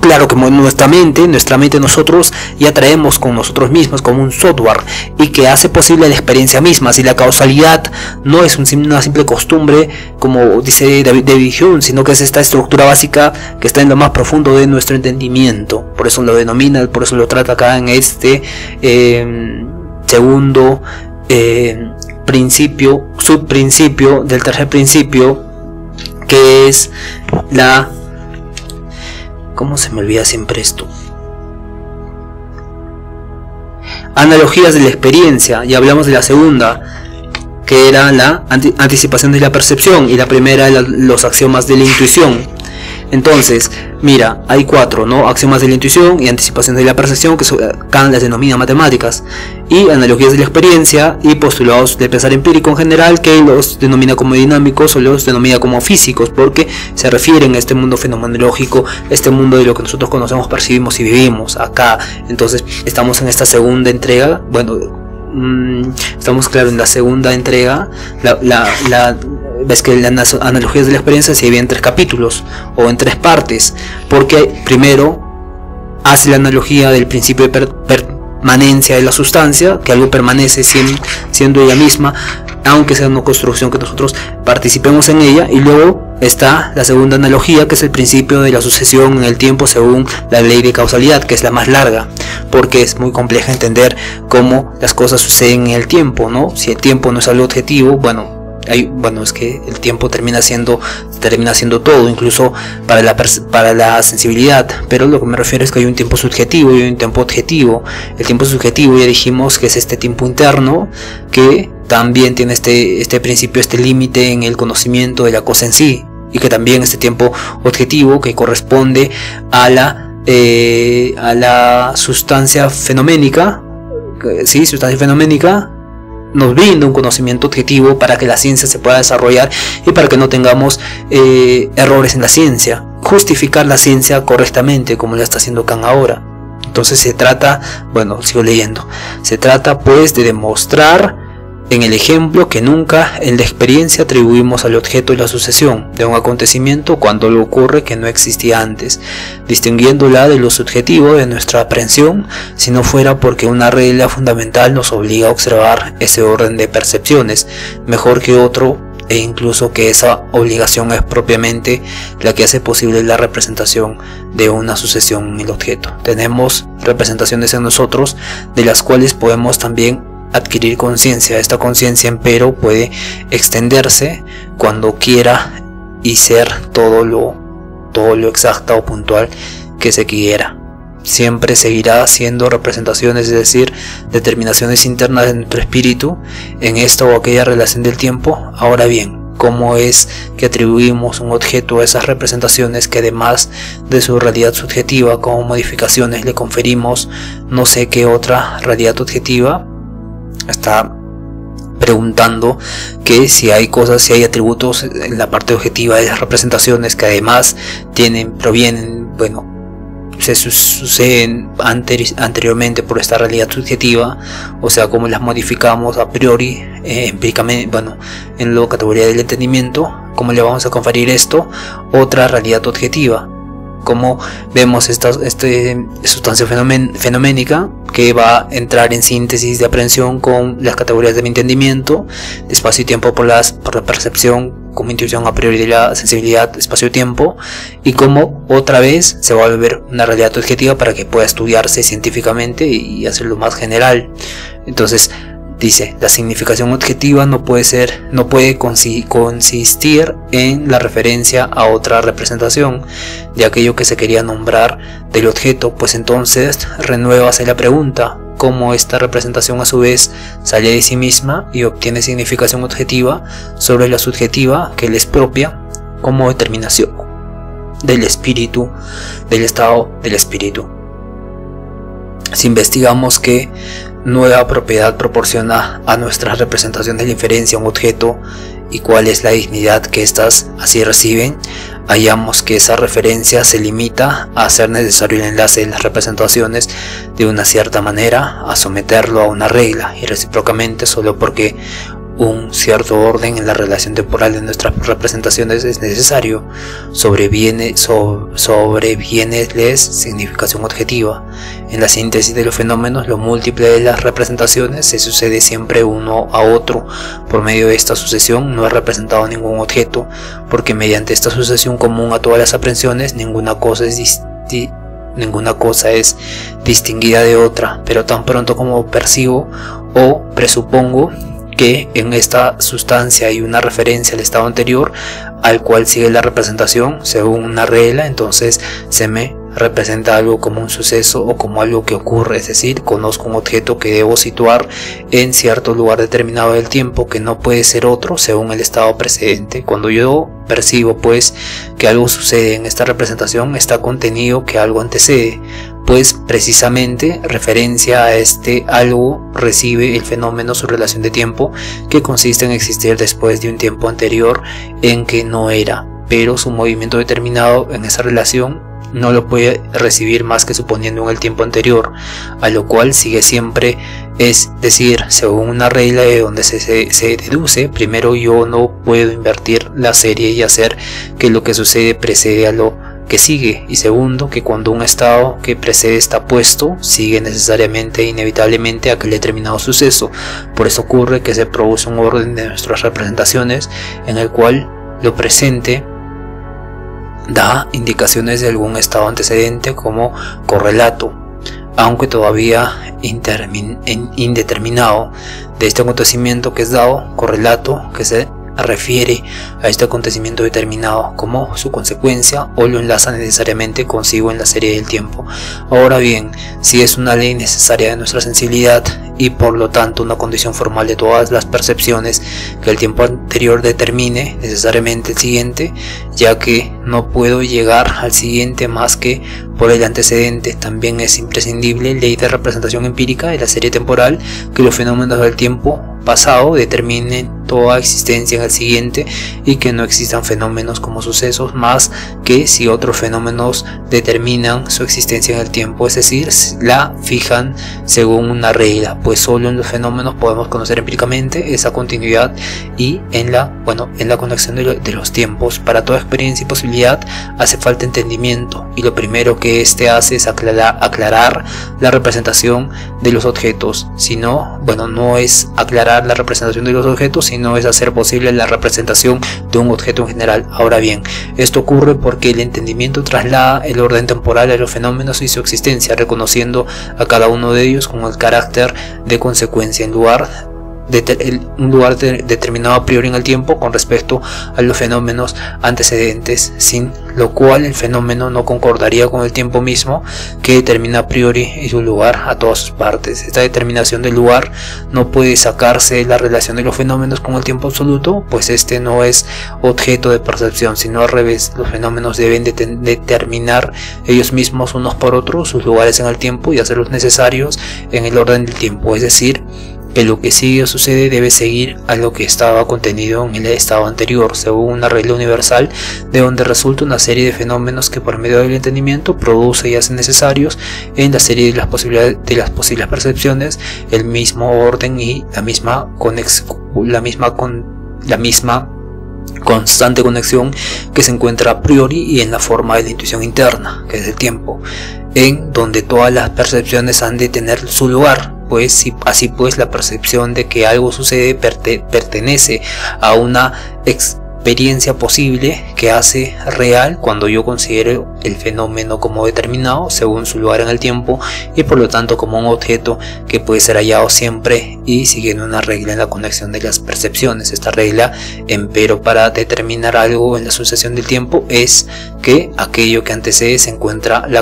claro, que nuestra mente nosotros ya traemos con nosotros mismos como un software, y que hace posible la experiencia misma. Si la causalidad no es una simple costumbre, como dice David Hume, sino que es esta estructura básica que está en lo más profundo de nuestro entendimiento. Por eso lo denomina, por eso lo trata acá en este segundo subprincipio del tercer principio, que es la... ¿Cómo se me olvida siempre esto? Analogías de la experiencia. Ya hablamos de la segunda, que era la anticipación de la percepción, y la primera los axiomas de la intuición. Entonces, mira, hay 4, ¿no? Axiomas de la intuición y anticipación de la percepción, que Kant las denomina matemáticas, y analogías de la experiencia y postulados del pensar empírico en general, que los denomina como dinámicos o los denomina como físicos, porque se refieren a este mundo fenomenológico, este mundo de lo que nosotros conocemos, percibimos y vivimos acá. Entonces, estamos en esta segunda entrega, estamos en la segunda entrega. Ves que las analogías de la experiencia se dividen en 3 capítulos o en 3 partes, porque primero hace la analogía del principio de permanencia de la sustancia, que algo permanece siendo ella misma, aunque sea una construcción que nosotros participemos en ella, y luego está la segunda analogía, que es el principio de la sucesión en el tiempo según la ley de causalidad, que es la más larga, porque es muy compleja entender cómo las cosas suceden en el tiempo, ¿no? Si el tiempo no es algo objetivo, es que el tiempo termina siendo todo, incluso para la sensibilidad. Pero lo que me refiero es que hay un tiempo subjetivo y un tiempo objetivo. El tiempo subjetivo, ya dijimos que es este tiempo interno, que también tiene este principio, este límite en el conocimiento de la cosa en sí, y que también este tiempo objetivo, que corresponde a la sustancia fenoménica, nos brinda un conocimiento objetivo para que la ciencia se pueda desarrollar y para que no tengamos errores en la ciencia, justificar la ciencia correctamente, como lo está haciendo Kant ahora. Entonces se trata, sigo leyendo, se trata pues de demostrar en el ejemplo que nunca en la experiencia atribuimos al objeto la sucesión de un acontecimiento cuando lo ocurre que no existía antes, distinguiéndola de lo subjetivo de nuestra aprehensión, si no fuera porque una regla fundamental nos obliga a observar ese orden de percepciones mejor que otro, e incluso que esa obligación es propiamente la que hace posible la representación de una sucesión en el objeto. Tenemos representaciones en nosotros de las cuales podemos también adquirir conciencia. Esta conciencia, empero, puede extenderse cuando quiera y ser todo lo exacta o puntual que se quiera. Siempre seguirá siendo representaciones, es decir, determinaciones internas de nuestro espíritu en esta o aquella relación del tiempo. Ahora bien, ¿cómo es que atribuimos un objeto a esas representaciones que, además de su realidad subjetiva, como modificaciones le conferimos no sé qué otra realidad objetiva? Está preguntando que si hay cosas, si hay atributos en la parte objetiva de las representaciones que además provienen, se suceden anteriormente por esta realidad subjetiva, o sea, cómo las modificamos a priori, empíricamente, en la categoría del entendimiento, cómo le vamos a conferir esto otra realidad objetiva. Como vemos esta sustancia fenoménica que va a entrar en síntesis de aprehensión con las categorías del entendimiento, de espacio y tiempo por la percepción, como intuición a priori de la sensibilidad, espacio-tiempo, y como otra vez se va a volver una realidad objetiva para que pueda estudiarse científicamente y hacerlo más general. Entonces dice, la significación objetiva no puede consistir en la referencia a otra representación de aquello que se quería nombrar del objeto, pues entonces renuévase la pregunta, cómo esta representación a su vez sale de sí misma y obtiene significación objetiva sobre la subjetiva que le es propia como determinación del espíritu, del estado del espíritu. Si investigamos qué nueva propiedad proporciona a nuestras representaciones de la inferencia un objeto y cuál es la dignidad que éstas así reciben, hallamos que esa referencia se limita a hacer necesario el enlace de las representaciones de una cierta manera, a someterlo a una regla, y recíprocamente solo porque un cierto orden en la relación temporal de nuestras representaciones es necesario, sobrevieneles significación objetiva. En la síntesis de los fenómenos, lo múltiple de las representaciones se sucede siempre uno a otro. Por medio de esta sucesión no es representado ningún objeto, porque mediante esta sucesión común a todas las aprehensiones, ninguna cosa es distinguida de otra, pero tan pronto como percibo o presupongo que en esta sustancia hay una referencia al estado anterior al cual sigue la representación según una regla, entonces se me representa algo como un suceso o como algo que ocurre, es decir, conozco un objeto que debo situar en cierto lugar determinado del tiempo que no puede ser otro según el estado precedente. Cuando yo percibo pues que algo sucede en esta representación, está contenido que algo antecede, pues precisamente referencia a este algo recibe el fenómeno su relación de tiempo, que consiste en existir después de un tiempo anterior en que no era, pero su movimiento determinado en esa relación no lo puede recibir más que suponiendo en el tiempo anterior, a lo cual sigue siempre, es decir, según una regla de donde se deduce, primero yo no puedo invertir la serie y hacer que lo que sucede precede a lo que sigue, y segundo, que cuando un estado que precede está puesto, sigue necesariamente e inevitablemente aquel determinado suceso. Por eso ocurre que se produce un orden de nuestras representaciones en el cual lo presente da indicaciones de algún estado antecedente como correlato, aunque todavía indeterminado, de este acontecimiento que es dado, correlato que se refiere a este acontecimiento determinado como su consecuencia o lo enlaza necesariamente consigo en la serie del tiempo. Ahora bien, si es una ley necesaria de nuestra sensibilidad y por lo tanto una condición formal de todas las percepciones que el tiempo anterior determine necesariamente el siguiente, ya que no puedo llegar al siguiente más que por el antecedente, también es imprescindible ley de representación empírica de la serie temporal que los fenómenos del tiempo pasado determinen toda existencia en el siguiente y que no existan fenómenos como sucesos más que si otros fenómenos determinan su existencia en el tiempo, es decir, la fijan según una regla, pues solo en los fenómenos podemos conocer empíricamente esa continuidad y en la conexión de los tiempos. Para toda experiencia y posibilidad hace falta entendimiento, y lo primero que éste hace es aclarar la representación de los objetos. No es aclarar la representación de los objetos, sino es hacer posible la representación de un objeto en general. Ahora bien, esto ocurre porque el entendimiento traslada el orden temporal a los fenómenos y su existencia, reconociendo a cada uno de ellos como el carácter de consecuencia, un lugar determinado a priori en el tiempo con respecto a los fenómenos antecedentes, sin lo cual el fenómeno no concordaría con el tiempo mismo, que determina a priori y su lugar a todas sus partes. Esta determinación del lugar no puede sacarse de la relación de los fenómenos con el tiempo absoluto, pues este no es objeto de percepción, sino al revés. Los fenómenos deben determinar ellos mismos unos por otros sus lugares en el tiempo y hacerlos necesarios en el orden del tiempo, es decir, que lo que sigue o sucede debe seguir a lo que estaba contenido en el estado anterior, según una regla universal, de donde resulta una serie de fenómenos que por medio del entendimiento produce y hace necesarios en la serie de las posibles percepciones el mismo orden y la misma constante conexión que se encuentra a priori y en la forma de la intuición interna, que es el tiempo, en donde todas las percepciones han de tener su lugar. Así pues, la percepción de que algo sucede pertenece a una experiencia posible que hace real cuando yo considero el fenómeno como determinado según su lugar en el tiempo, y por lo tanto como un objeto que puede ser hallado siempre y siguiendo una regla en la conexión de las percepciones. Esta regla, empero, para determinar algo en la sucesión del tiempo es que aquello que antecede se encuentra en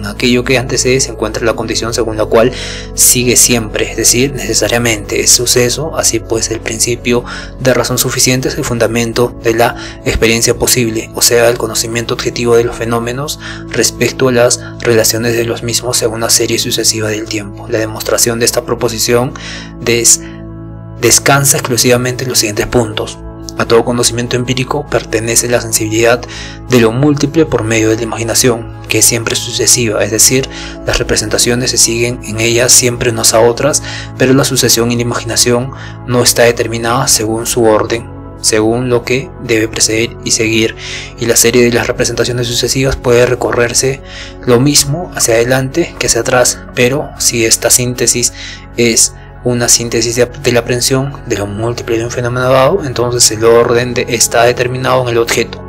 aquello que antecede se encuentra la condición según la cual sigue siempre, es decir, necesariamente es suceso. Así pues, el principio de razón suficiente es el fundamento de la experiencia posible, o sea, el conocimiento objetivo de los fenómenos respecto a las relaciones de los mismos según una serie sucesiva del tiempo. La demostración de esta proposición descansa exclusivamente en los siguientes puntos. A todo conocimiento empírico pertenece la sensibilidad de lo múltiple por medio de la imaginación, que es siempre sucesiva, es decir, las representaciones se siguen en ellas siempre unas a otras, pero la sucesión en la imaginación no está determinada según su orden, según lo que debe preceder y seguir, y la serie de las representaciones sucesivas puede recorrerse lo mismo hacia adelante que hacia atrás, pero si esta síntesis es una síntesis de la aprehensión de lo múltiple de un fenómeno dado, entonces el orden está determinado en el objeto.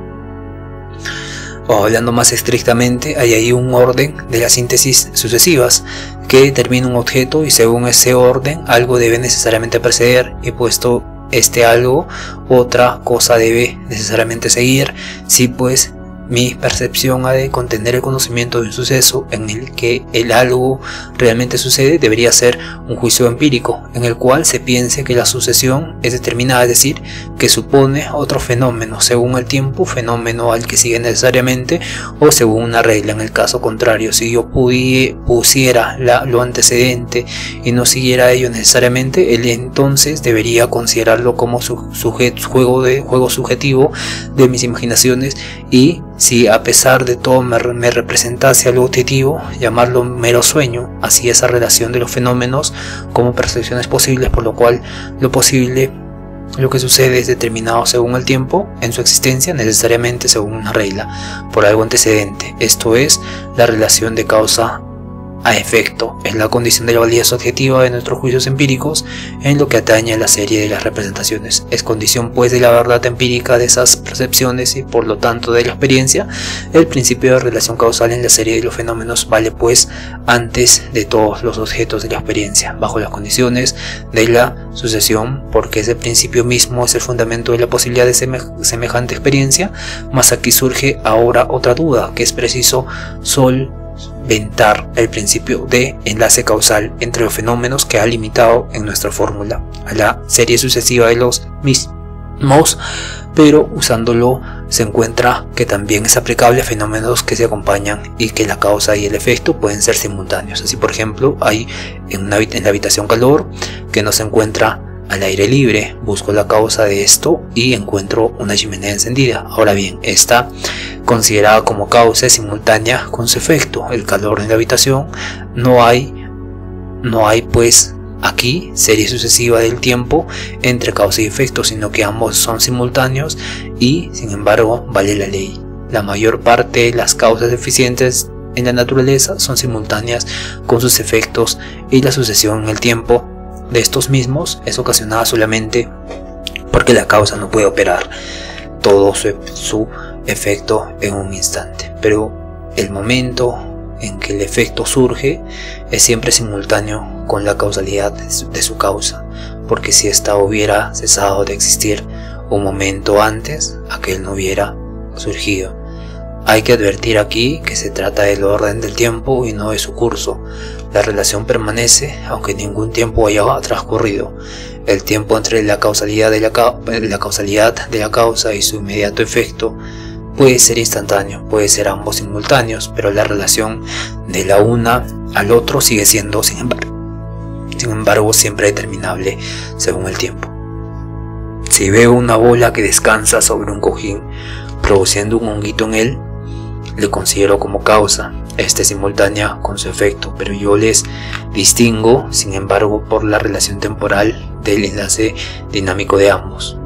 O hablando más estrictamente, hay ahí un orden de las síntesis sucesivas que determina un objeto, y según ese orden algo debe necesariamente preceder, y puesto este algo, otra cosa debe necesariamente seguir. Si pues mi percepción ha de contener el conocimiento de un suceso en el que el algo realmente sucede, debería ser un juicio empírico, en el cual se piense que la sucesión es determinada, es decir, que supone otro fenómeno según el tiempo, fenómeno al que sigue necesariamente, o según una regla. En el caso contrario, si yo pusiera lo antecedente y no siguiera ello necesariamente, él entonces debería considerarlo como juego subjetivo de mis imaginaciones, y si a pesar de todo me representase algo objetivo, llamarlo mero sueño, así esa relación de los fenómenos como percepciones posibles, por lo cual lo que sucede es determinado según el tiempo en su existencia, necesariamente según una regla, por algo antecedente. Esto es la relación de causa a efecto, es la condición de la validez objetiva de nuestros juicios empíricos en lo que atañe a la serie de las representaciones. Es condición pues de la verdad empírica de esas percepciones y por lo tanto de la experiencia. El principio de relación causal en la serie de los fenómenos vale pues antes de todos los objetos de la experiencia, bajo las condiciones de la sucesión, porque ese principio mismo es el fundamento de la posibilidad de semejante experiencia. Mas aquí surge ahora otra duda, que es preciso solventar el principio de enlace causal entre los fenómenos que ha limitado en nuestra fórmula a la serie sucesiva de los mismos, pero usándolo se encuentra que también es aplicable a fenómenos que se acompañan y que la causa y el efecto pueden ser simultáneos. Así, por ejemplo, hay en la habitación calor que no se encuentra al aire libre, busco la causa de esto y encuentro una chimenea encendida. Ahora bien, esta considerada como causa es simultánea con su efecto, el calor en la habitación. No hay pues aquí serie sucesiva del tiempo entre causa y efecto, sino que ambos son simultáneos y sin embargo vale la ley. La mayor parte de las causas eficientes en la naturaleza son simultáneas con sus efectos, y la sucesión en el tiempo de estos mismos es ocasionada solamente porque la causa no puede operar todo su efecto en un instante, pero el momento en que el efecto surge es siempre simultáneo con la causalidad de su causa, porque si ésta hubiera cesado de existir un momento antes, aquel no hubiera surgido. Hay que advertir aquí que se trata del orden del tiempo y no de su curso. La relación permanece aunque ningún tiempo haya transcurrido. El tiempo entre la causalidad de la causa y su inmediato efecto puede ser instantáneo, puede ser ambos simultáneos, pero la relación de la una al otro sigue siendo, sin embargo, siempre determinable según el tiempo. Si veo una bola que descansa sobre un cojín, produciendo un honguito en él, le considero como causa. Esta es simultánea con su efecto, pero yo les distingo, sin embargo, por la relación temporal del enlace dinámico de ambos.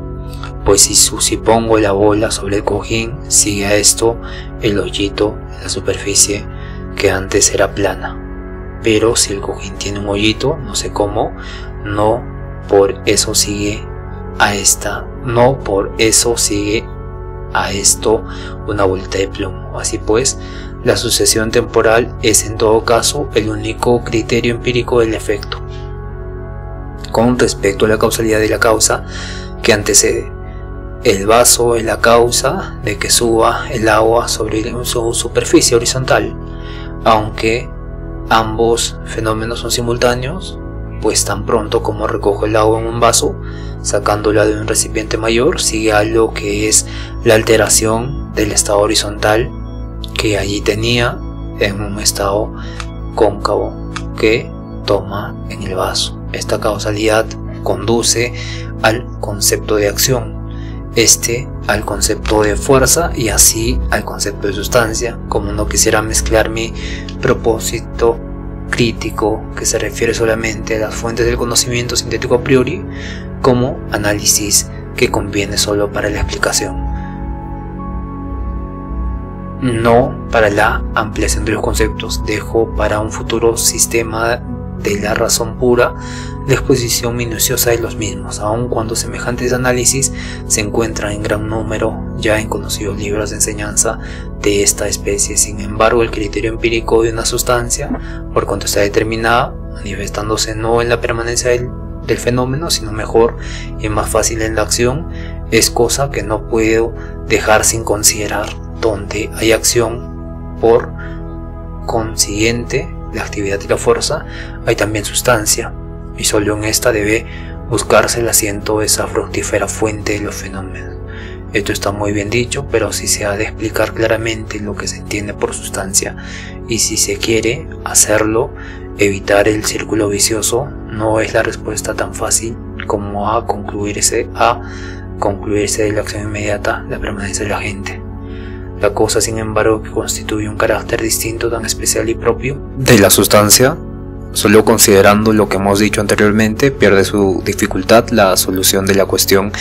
Pues si pongo la bola sobre el cojín, sigue a esto el hoyito en la superficie que antes era plana. Pero si el cojín tiene un hoyito, no sé cómo, no por eso sigue a esto una bolita de plomo. Así pues, la sucesión temporal es en todo caso el único criterio empírico del efecto, con respecto a la causalidad de la causa que antecede. El vaso es la causa de que suba el agua sobre su superficie horizontal. Aunque ambos fenómenos son simultáneos, pues tan pronto como recojo el agua en un vaso, sacándola de un recipiente mayor, sigue algo que es la alteración del estado horizontal que allí tenía en un estado cóncavo que toma en el vaso. Esta causalidad conduce al concepto de acción, al concepto de fuerza y así al concepto de sustancia. Como no quisiera mezclar mi propósito crítico, que se refiere solamente a las fuentes del conocimiento sintético a priori, como análisis que conviene solo para la explicación, no para la ampliación de los conceptos. Dejo para un futuro sistema de la razón pura la exposición minuciosa de los mismos, aun cuando semejantes análisis se encuentran en gran número ya en conocidos libros de enseñanza de esta especie. Sin embargo, el criterio empírico de una sustancia, por cuanto está determinada, manifestándose no en la permanencia del fenómeno, sino mejor y más fácil en la acción, es cosa que no puedo dejar sin considerar. Donde hay acción, por consiguiente, la actividad y la fuerza, hay también sustancia, y solo en esta debe buscarse el asiento de esa fructífera fuente de los fenómenos. Esto está muy bien dicho, pero si se ha de explicar claramente lo que se entiende por sustancia, y si se quiere hacerlo, evitar el círculo vicioso, no es la respuesta tan fácil como a concluirse de la acción inmediata, la permanencia de la gente. La cosa, sin embargo, que constituye un carácter distinto, tan especial y propio de la sustancia, solo considerando lo que hemos dicho anteriormente, pierde su dificultad la solución de la cuestión,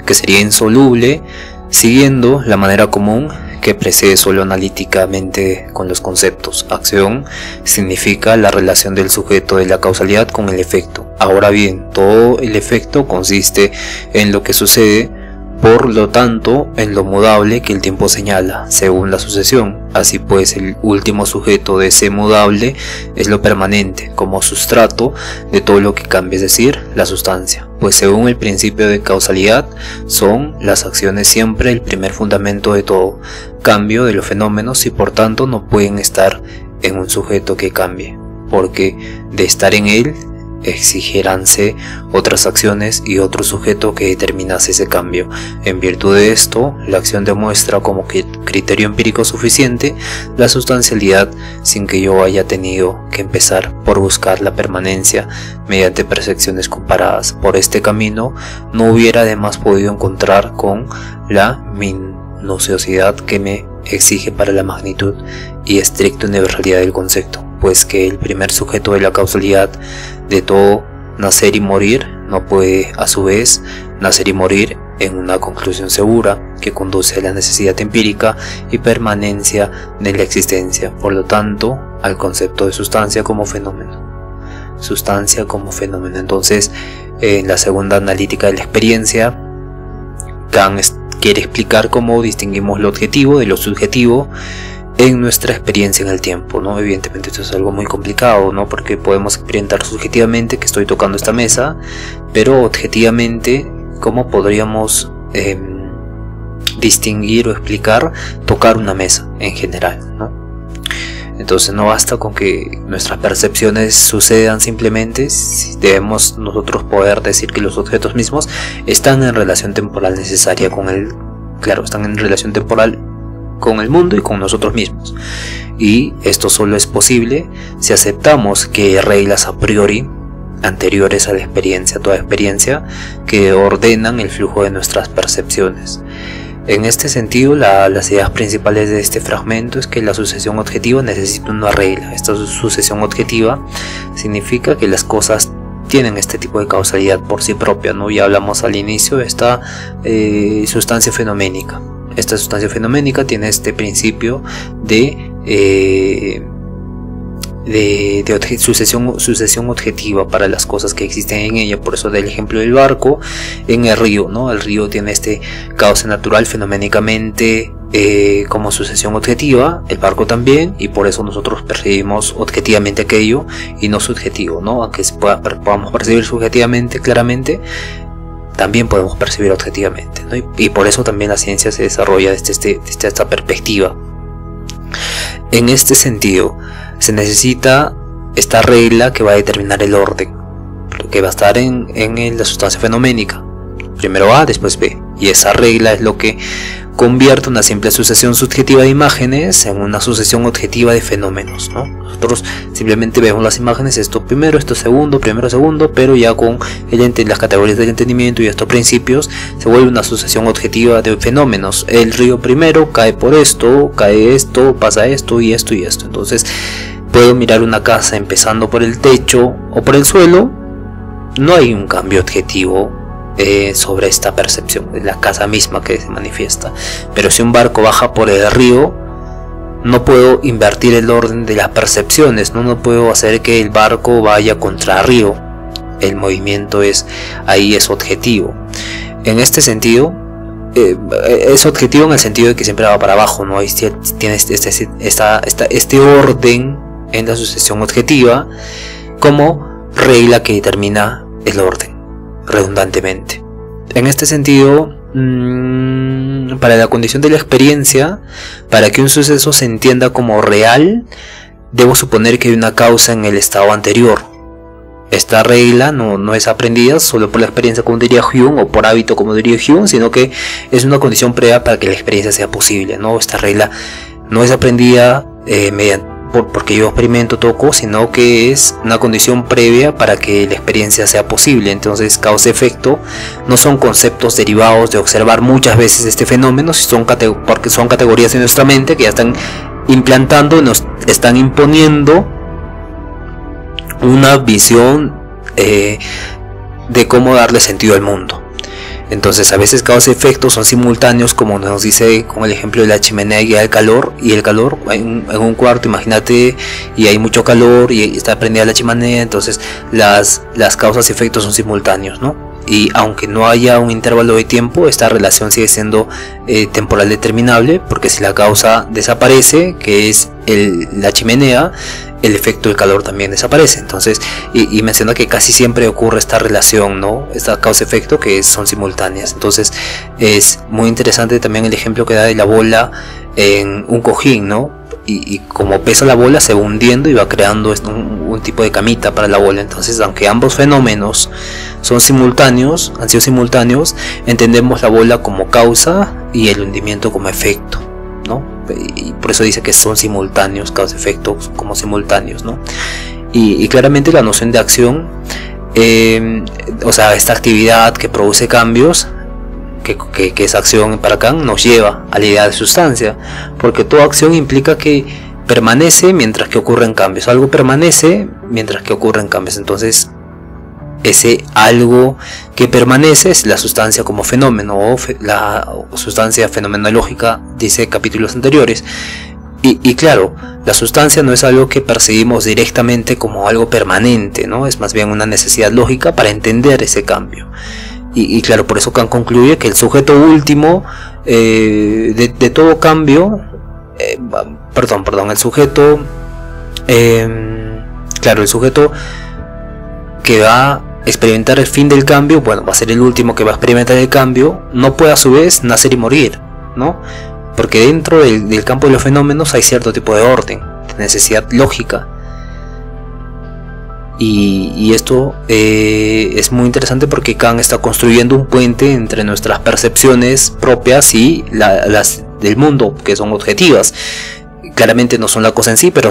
que sería insoluble siguiendo la manera común que precede solo analíticamente con los conceptos. Acción significa la relación del sujeto de la causalidad con el efecto. Ahora bien, todo el efecto consiste en lo que sucede, por lo tanto, en lo mudable que el tiempo señala, según la sucesión. Así pues, el último sujeto de ese mudable es lo permanente, como sustrato de todo lo que cambia, es decir, la sustancia. Pues según el principio de causalidad, son las acciones siempre el primer fundamento de todo cambio de los fenómenos y por tanto no pueden estar en un sujeto que cambie, porque de estar en él exigieranse otras acciones y otro sujeto que determinase ese cambio. En virtud de esto, la acción demuestra como criterio empírico suficiente la sustancialidad, sin que yo haya tenido que empezar por buscar la permanencia mediante percepciones comparadas. Por este camino no hubiera además podido encontrar con la minuciosidad que me exige para la magnitud y estricta universalidad del concepto, pues que el primer sujeto de la causalidad de todo nacer y morir no puede a su vez nacer y morir en una conclusión segura que conduce a la necesidad empírica y permanencia de la existencia, por lo tanto al concepto de sustancia como fenómeno. Sustancia como fenómeno. Entonces, en la segunda analítica de la experiencia, Kant quiere explicar cómo distinguimos lo objetivo de lo subjetivo en nuestra experiencia en el tiempo, ¿no? Evidentemente esto es algo muy complicado, ¿no? Porque podemos experimentar subjetivamente que estoy tocando esta mesa, pero objetivamente, ¿cómo podríamos distinguir o explicar tocar una mesa en general, ¿no? Entonces no basta con que nuestras percepciones sucedan simplemente, debemos nosotros poder decir que los objetos mismos están en relación temporal necesaria con están en relación temporal con el mundo y con nosotros mismos. Y esto solo es posible si aceptamos que hay reglas a priori anteriores a la experiencia, toda experiencia, que ordenan el flujo de nuestras percepciones. En este sentido, las ideas principales de este fragmento es que la sucesión objetiva necesita una regla. Esta sucesión objetiva significa que las cosas tienen este tipo de causalidad por sí propia, ¿no? Ya hablamos al inicio de esta sustancia fenoménica. Esta sustancia fenoménica tiene este principio de sucesión objetiva para las cosas que existen en ella. Por eso del ejemplo del barco en el río, ¿no? El río tiene este cauce natural fenoménicamente como sucesión objetiva, el barco también, y por eso nosotros percibimos objetivamente aquello y no subjetivo, ¿no? Aunque podamos percibir subjetivamente claramente, también podemos percibir objetivamente, ¿no? Y por eso también la ciencia se desarrolla desde esta perspectiva. En este sentido, se necesita esta regla que va a determinar el orden, lo que va a estar en la sustancia fenoménica. Primero A, después B. Y esa regla es lo que convierte una simple sucesión subjetiva de imágenes en una sucesión objetiva de fenómenos, ¿no? Nosotros simplemente vemos las imágenes, esto primero, esto segundo, primero, segundo, pero ya con las categorías del entendimiento y estos principios se vuelve una sucesión objetiva de fenómenos. El río primero cae por esto, cae esto, pasa esto y esto y esto. Entonces puedo mirar una casa empezando por el techo o por el suelo, no hay un cambio objetivo sobre esta percepción de la casa misma que se manifiesta. Pero si un barco baja por el río, no puedo invertir el orden de las percepciones, no puedo hacer que el barco vaya contra río. El movimiento es objetivo. En este sentido, es objetivo en el sentido de que siempre va para abajo, ¿no? Ahí tienes este orden en la sucesión objetiva como regla que determina el orden redundantemente. En este sentido, para la condición de la experiencia, para que un suceso se entienda como real, debo suponer que hay una causa en el estado anterior. Esta regla no es aprendida solo por la experiencia, como diría Hume, o por hábito, como diría Hume, sino que es una condición previa para que la experiencia sea posible, ¿no? Esta regla no es aprendida porque yo experimento, toco, sino que es una condición previa para que la experiencia sea posible. Entonces, causa-efecto no son conceptos derivados de observar muchas veces este fenómeno, porque son categorías de nuestra mente que ya están implantando, nos están imponiendo una visión de cómo darle sentido al mundo. Entonces a veces causa y efecto son simultáneos, como nos dice con el ejemplo de la chimenea y el calor. Y el calor en un cuarto, imagínate, y hay mucho calor y está prendida la chimenea, entonces las causas y efectos son simultáneos, ¿no? Y aunque no haya un intervalo de tiempo, esta relación sigue siendo temporal determinable, porque si la causa desaparece, que es la chimenea, el efecto del calor también desaparece. Entonces, y menciona que casi siempre ocurre esta relación, ¿no? Esta causa-efecto que son simultáneas. Entonces es muy interesante también el ejemplo que da de la bola en un cojín, ¿no? Y como pesa la bola, se va hundiendo y va creando un tipo de camita para la bola. Entonces, aunque ambos fenómenos han sido simultáneos, entendemos la bola como causa y el hundimiento como efecto, ¿no? Y por eso dice que son simultáneos, causa-efecto como simultáneos, ¿no? Y claramente la noción de acción, o sea, esta actividad que produce cambios, que esa acción para Kant nos lleva a la idea de sustancia, porque toda acción implica que permanece mientras que ocurren cambios. Algo permanece mientras que ocurren cambios. Entonces, ese algo que permanece es la sustancia como fenómeno, o la sustancia fenomenológica, dice capítulos anteriores. Y claro, la sustancia no es algo que percibimos directamente como algo permanente, ¿no? Es más bien una necesidad lógica para entender ese cambio. Y claro, por eso Kant concluye que el sujeto último de todo cambio, el sujeto, el sujeto que va a experimentar el fin del cambio, bueno, va a ser el último que va a experimentar el cambio, no puede a su vez nacer y morir, ¿no? Porque dentro del campo de los fenómenos hay cierto tipo de orden, de necesidad lógica. Y esto es muy interesante porque Kant está construyendo un puente entre nuestras percepciones propias y las del mundo, que son objetivas. Claramente no son la cosa en sí, pero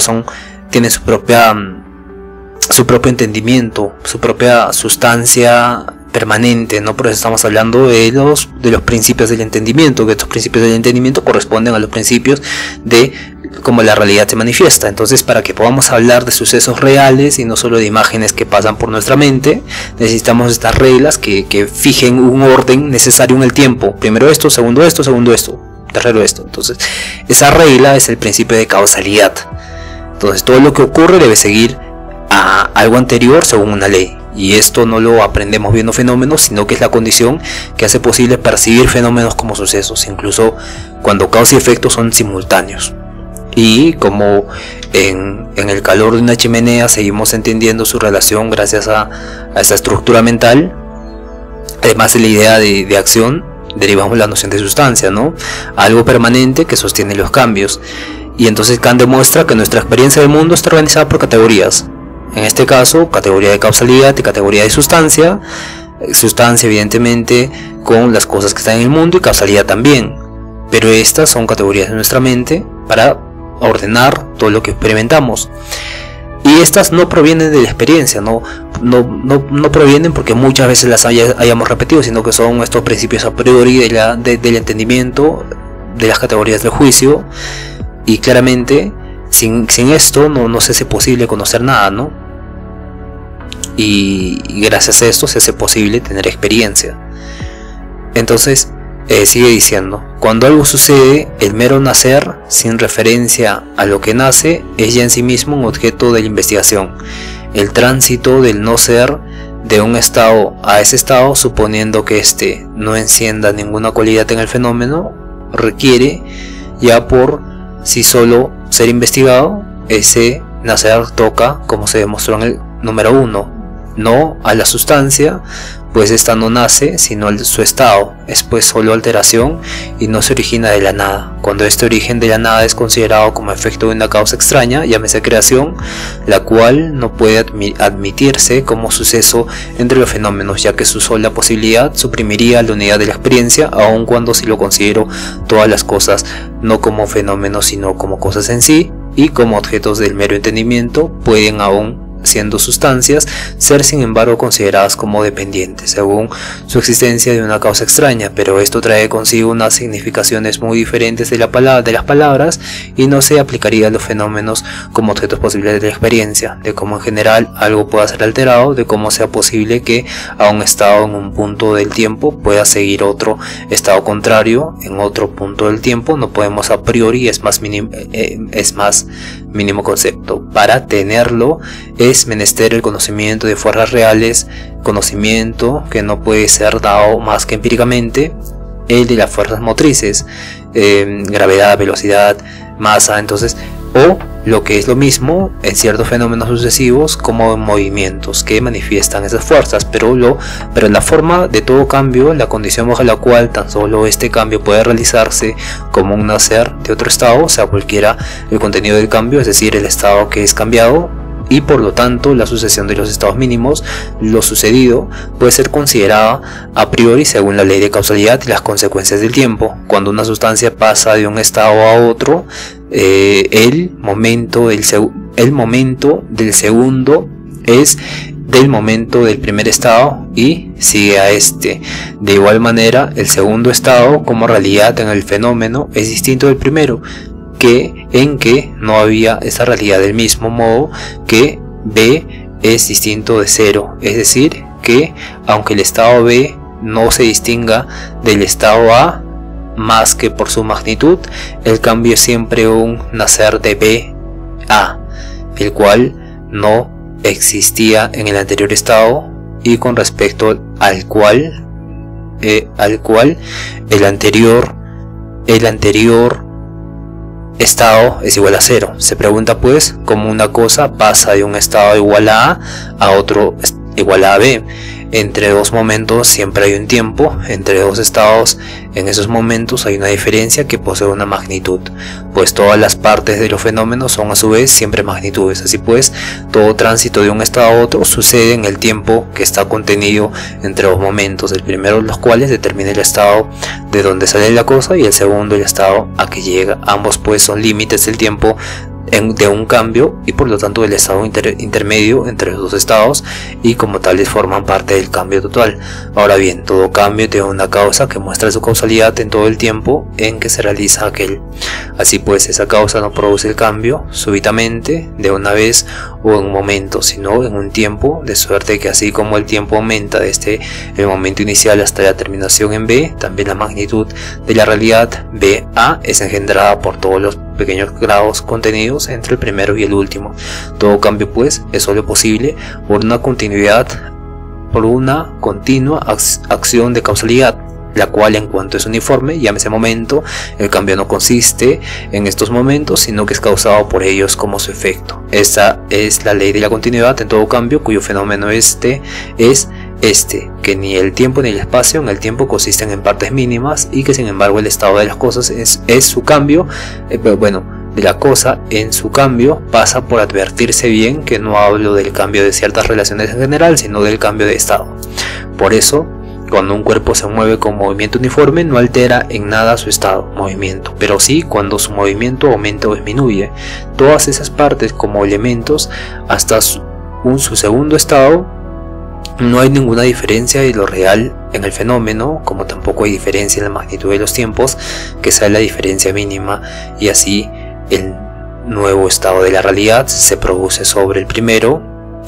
tienen su propio entendimiento, su propia sustancia permanente, ¿no? Por eso estamos hablando de los principios del entendimiento, que estos principios del entendimiento corresponden a los principios de cómo la realidad se manifiesta. Entonces, para que podamos hablar de sucesos reales y no solo de imágenes que pasan por nuestra mente, necesitamos estas reglas que fijen un orden necesario en el tiempo. Primero esto, segundo esto, tercero esto. Entonces, esa regla es el principio de causalidad. Entonces, todo lo que ocurre debe seguir a algo anterior según una ley. Y esto no lo aprendemos viendo fenómenos, sino que es la condición que hace posible percibir fenómenos como sucesos, incluso cuando causa y efecto son simultáneos. Y como en el calor de una chimenea seguimos entendiendo su relación gracias a esa estructura mental, además de la idea de acción, derivamos la noción de sustancia, ¿no? Algo permanente que sostiene los cambios. Y entonces Kant demuestra que nuestra experiencia del mundo está organizada por categorías. En este caso, categoría de causalidad y categoría de sustancia. Sustancia, evidentemente, con las cosas que están en el mundo, y causalidad también. Pero estas son categorías de nuestra mente para ordenar todo lo que experimentamos. Y estas no provienen de la experiencia, no provienen porque muchas veces las hayamos repetido, sino que son estos principios a priori del entendimiento, de las categorías del juicio. Y claramente, sin esto no se hace posible conocer nada, ¿no? Y gracias a esto se hace posible tener experiencia. Entonces, sigue diciendo, cuando algo sucede, el mero nacer, sin referencia a lo que nace, es ya en sí mismo un objeto de la investigación. El tránsito del no ser de un estado a ese estado, suponiendo que éste no encienda ninguna cualidad en el fenómeno, requiere ya por sí solo ser investigado. Ese nacer toca, como se demostró en el número 1, no a la sustancia, pues esta no nace sino su estado, es pues solo alteración y no se origina de la nada. Cuando este origen de la nada es considerado como efecto de una causa extraña, llámese creación, la cual no puede admitirse como suceso entre los fenómenos, ya que su sola posibilidad suprimiría la unidad de la experiencia, aun cuando si lo considero todas las cosas no como fenómenos sino como cosas en sí y como objetos del mero entendimiento, pueden aún siendo sustancias, ser sin embargo consideradas como dependientes, según su existencia de una causa extraña, pero esto trae consigo unas significaciones muy diferentes de las palabras y no se aplicaría a los fenómenos como objetos posibles de la experiencia, de cómo en general algo pueda ser alterado, de cómo sea posible que a un estado en un punto del tiempo pueda seguir otro estado contrario en otro punto del tiempo. No podemos a priori, es más mínimo concepto. Para tenerlo es menester el conocimiento de fuerzas reales, conocimiento que no puede ser dado más que empíricamente, el de las fuerzas motrices, gravedad, velocidad, masa, entonces, o lo que es lo mismo en ciertos fenómenos sucesivos como movimientos que manifiestan esas fuerzas, pero la forma de todo cambio, la condición bajo la cual tan solo este cambio puede realizarse como un nacer de otro estado, o sea cualquiera el contenido del cambio, es decir el estado que es cambiado, y por lo tanto la sucesión de los estados mínimos, lo sucedido, puede ser considerada a priori según la ley de causalidad y las consecuencias del tiempo. Cuando una sustancia pasa de un estado a otro, el momento del segundo es del momento del primer estado y sigue a este. De igual manera, el segundo estado como realidad en el fenómeno es distinto del primero, en que no había esa realidad, del mismo modo que B es distinto de 0, es decir, que aunque el estado B no se distinga del estado A más que por su magnitud, el cambio es siempre un nacer de B a, el cual no existía en el anterior estado y con respecto al cual el anterior estado es igual a 0. Se pregunta pues cómo una cosa pasa de un estado igual a otro igual a B. Entre dos momentos siempre hay un tiempo, entre dos estados en esos momentos hay una diferencia que posee una magnitud, pues todas las partes de los fenómenos son a su vez siempre magnitudes. Así pues, todo tránsito de un estado a otro sucede en el tiempo que está contenido entre dos momentos, el primero de los cuales determina el estado de donde sale la cosa y el segundo el estado a que llega. Ambos pues son límites del tiempo de un cambio y por lo tanto del estado intermedio entre los dos estados, y como tales forman parte del cambio total. Ahora bien, todo cambio tiene una causa que muestra su causalidad en todo el tiempo en que se realiza aquel. Así pues, esa causa no produce el cambio súbitamente de una vez o en un momento, sino en un tiempo, de suerte que así como el tiempo aumenta desde el momento inicial hasta la terminación en B, también la magnitud de la realidad BA es engendrada por todos los pequeños grados contenidos entre el primero y el último. Todo cambio pues es solo posible por una continua acción de causalidad, la cual en cuanto es uniforme, llámese momento, el cambio no consiste en estos momentos, sino que es causado por ellos como su efecto. Esta es la ley de la continuidad en todo cambio, cuyo fenómeno es que ni el tiempo ni el espacio en el tiempo consisten en partes mínimas, y que sin embargo el estado de las cosas es su cambio, de la cosa en su cambio. Pasa por advertirse bien que no hablo del cambio de ciertas relaciones en general, sino del cambio de estado. Por eso, cuando un cuerpo se mueve con movimiento uniforme, no altera en nada su estado, movimiento, pero sí cuando su movimiento aumenta o disminuye. Todas esas partes como elementos hasta su segundo estado, no hay ninguna diferencia de lo real en el fenómeno, como tampoco hay diferencia en la magnitud de los tiempos, que sea la diferencia mínima, y así el nuevo estado de la realidad se produce sobre el primero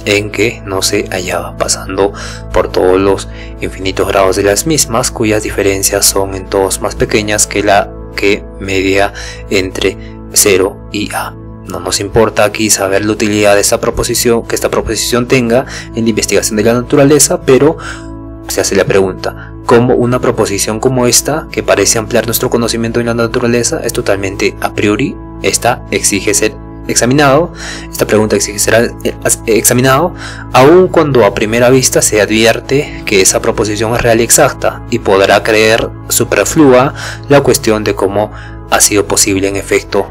en que no se hallaba, pasando por todos los infinitos grados de las mismas, cuyas diferencias son en todos más pequeñas que la que media entre 0 y A. No nos importa aquí saber la utilidad de esta proposición tenga en la investigación de la naturaleza, pero se hace la pregunta: ¿cómo una proposición como esta, que parece ampliar nuestro conocimiento de la naturaleza, es totalmente a priori? Esta pregunta exige ser examinado, aun cuando a primera vista se advierte que esa proposición es real y exacta, y podrá creer superflua la cuestión de cómo ha sido posible en efecto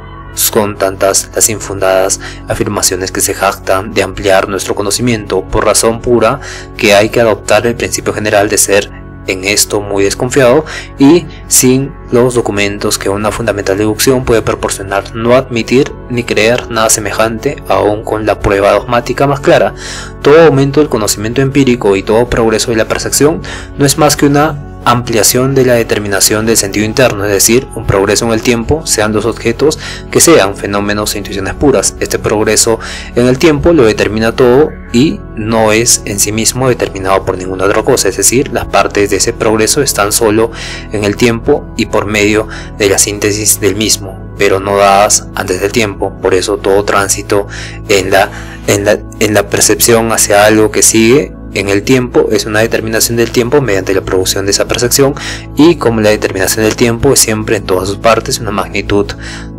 con tantas las infundadas afirmaciones que se jactan de ampliar nuestro conocimiento, por razón pura que hay que adoptar el principio general de ser en esto muy desconfiado y sin los documentos que una fundamental deducción puede proporcionar, no admitir ni creer nada semejante, aun con la prueba dogmática más clara. Todo aumento del conocimiento empírico y todo progreso de la percepción no es más que una ampliación de la determinación del sentido interno, es decir, un progreso en el tiempo, sean los objetos que sean fenómenos e intuiciones puras. Este progreso en el tiempo lo determina todo y no es en sí mismo determinado por ninguna otra cosa, es decir, las partes de ese progreso están solo en el tiempo y por medio de la síntesis del mismo, pero no dadas antes del tiempo. Por eso todo tránsito en la percepción hacia algo que sigue en el tiempo es una determinación del tiempo mediante la producción de esa percepción, y como la determinación del tiempo es siempre en todas sus partes una magnitud,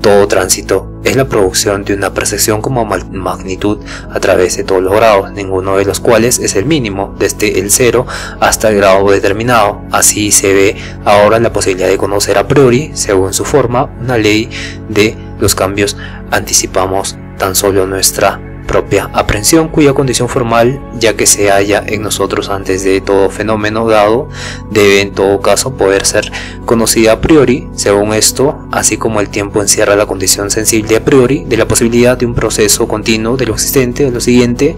todo tránsito es la producción de una percepción como magnitud a través de todos los grados, ninguno de los cuales es el mínimo, desde el 0 hasta el grado determinado. Así se ve ahora la posibilidad de conocer a priori, según su forma, una ley de los cambios. Anticipamos tan solo nuestra propia aprehensión, cuya condición formal, ya que se halla en nosotros antes de todo fenómeno dado, debe en todo caso poder ser conocida a priori. Según esto, así como el tiempo encierra la condición sensible a priori de la posibilidad de un proceso continuo de lo existente, de lo siguiente,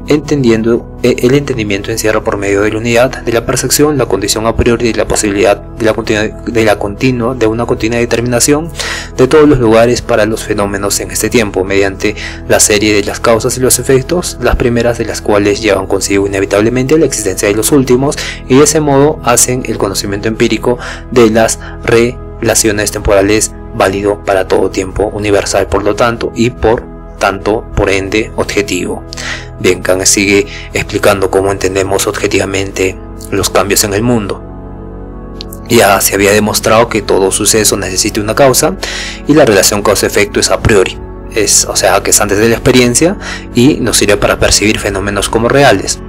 el entendimiento encierra por medio de la unidad de la percepción la condición a priori de la posibilidad de una continua determinación de todos los lugares para los fenómenos en este tiempo, mediante la serie de las causas y los efectos, las primeras de las cuales llevan consigo inevitablemente la existencia de los últimos, y de ese modo hacen el conocimiento empírico de las relaciones temporales válido para todo tiempo, universal por lo tanto, y por ende objetivo. Bien, Kant sigue explicando cómo entendemos objetivamente los cambios en el mundo. Ya se había demostrado que todo suceso necesita una causa, y la relación causa-efecto es a priori, o sea que es antes de la experiencia y nos sirve para percibir fenómenos como reales.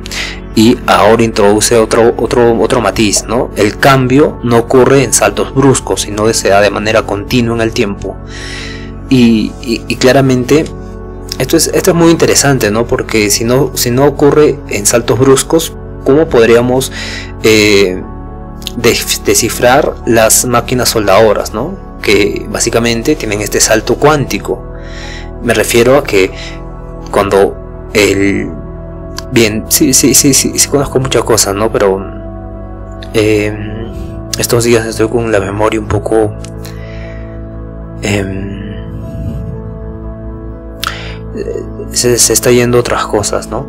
Y ahora introduce otro matiz, ¿no? El cambio no ocurre en saltos bruscos, sino que se da de manera continua en el tiempo. Y claramente esto es muy interesante, ¿no? Porque si no ocurre en saltos bruscos, ¿cómo podríamos descifrar las máquinas soldadoras, ¿no? Que básicamente tienen este salto cuántico? Me refiero a que cuando Bien, sí conozco muchas cosas, ¿no? Pero estos días estoy con la memoria un poco se está yendo otras cosas, ¿no?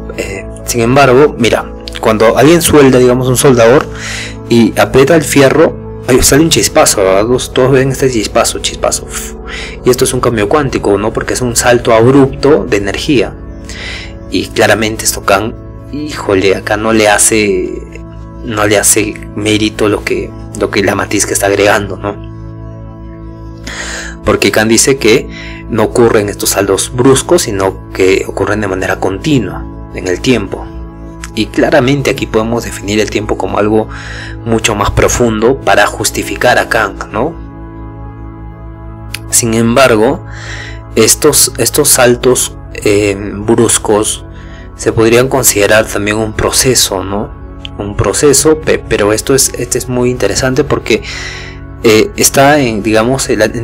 Sin embargo, mira, cuando alguien suelda, digamos un soldador, y aprieta el fierro, sale un chispazo, ¿verdad? Todos ven este chispazo. Y esto es un cambio cuántico, ¿no? Porque es un salto abrupto de energía. Y claramente esto Kant, híjole, acá no le hace mérito lo que la matiz que está agregando, ¿no? Porque Kant dice que no ocurren estos saltos bruscos, sino que ocurren de manera continua en el tiempo. Y claramente aquí podemos definir el tiempo como algo mucho más profundo para justificar a Kant, ¿no? Sin embargo, estos saltos bruscos se podrían considerar también un proceso, ¿no? Un proceso, pero este es muy interesante porque está en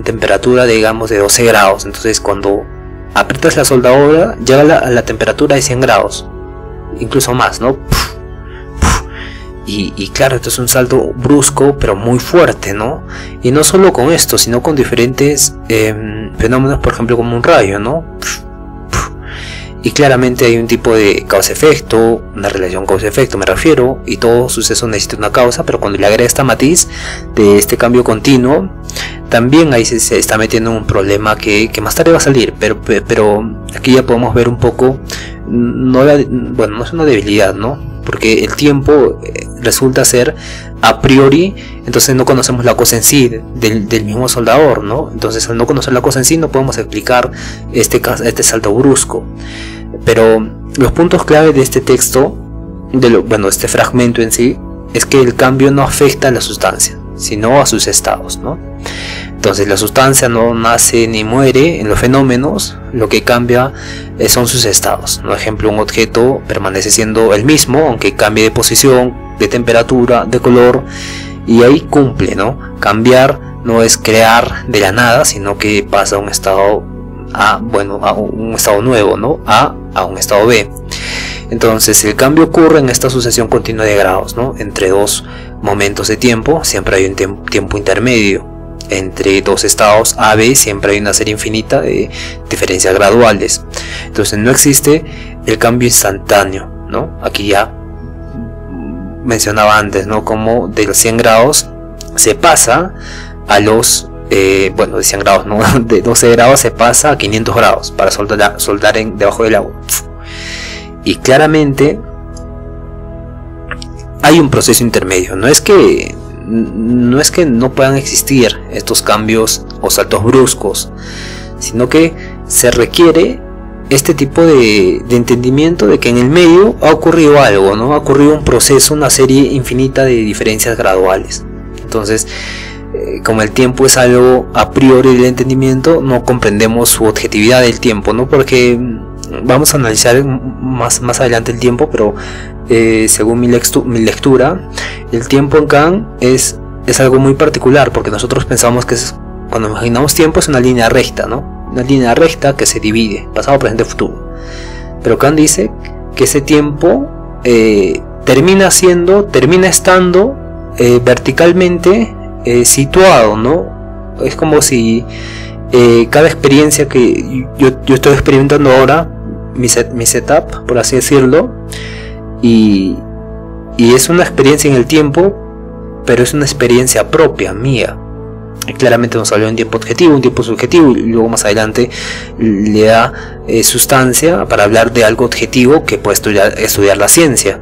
temperatura, digamos, de 12 grados. Entonces cuando aprietas la soldadura llega a la temperatura de 100 grados, incluso más, ¿no? Y claro, esto es un salto brusco pero muy fuerte, ¿no? Y no solo con esto, sino con diferentes fenómenos, por ejemplo como un rayo, ¿no? Y claramente hay un tipo de causa-efecto, una relación causa-efecto me refiero, y todo suceso necesita una causa, pero cuando le agrega esta matiz de este cambio continuo, también ahí se está metiendo en un problema que más tarde va a salir, pero aquí ya podemos ver un poco, no es una debilidad, ¿no? Porque el tiempo resulta ser a priori, entonces no conocemos la cosa en sí del mismo soldador, ¿no? Entonces al no conocer la cosa en sí no podemos explicar este salto brusco. Pero los puntos clave de este texto, este fragmento en sí, es que el cambio no afecta a la sustancia, sino a sus estados, ¿no? Entonces la sustancia no nace ni muere en los fenómenos, lo que cambia son sus estados. Por ejemplo, un objeto permanece siendo el mismo, aunque cambie de posición, de temperatura, de color, y ahí cumple, ¿no? Cambiar no es crear de la nada, sino que pasa a un estado a un estado nuevo, ¿no? A un estado B. Entonces el cambio ocurre en esta sucesión continua de grados, ¿no? Entre dos momentos de tiempo siempre hay un tiempo intermedio. Entre dos estados A, B siempre hay una serie infinita de diferencias graduales. Entonces no existe el cambio instantáneo, ¿no? Aquí ya mencionaba antes, ¿no? Como de los 100 grados se pasa a los de 100 grados, ¿no? De 12 grados se pasa a 500 grados para soldar debajo del agua. Y claramente hay un proceso intermedio. No es que no puedan existir estos cambios o saltos bruscos, sino que se requiere este tipo de entendimiento de que en el medio ha ocurrido algo, ¿no? Ha ocurrido un proceso, una serie infinita de diferencias graduales. Entonces, como el tiempo es algo a priori del entendimiento, no comprendemos su objetividad del tiempo, ¿no? Porque vamos a analizar más adelante el tiempo, pero según mi lectura, el tiempo en Kant es algo muy particular, porque nosotros pensamos que cuando imaginamos tiempo es una línea recta, ¿no? Una línea recta que se divide, pasado, presente, futuro. Pero Kant dice que ese tiempo termina estando verticalmente situado, ¿no? Es como si cada experiencia que yo estoy experimentando ahora, mi setup, por así decirlo, y es una experiencia en el tiempo, pero es una experiencia propia, mía. Claramente nos habló un tiempo objetivo, un tiempo subjetivo, y luego más adelante le da sustancia para hablar de algo objetivo que puede estudiar la ciencia.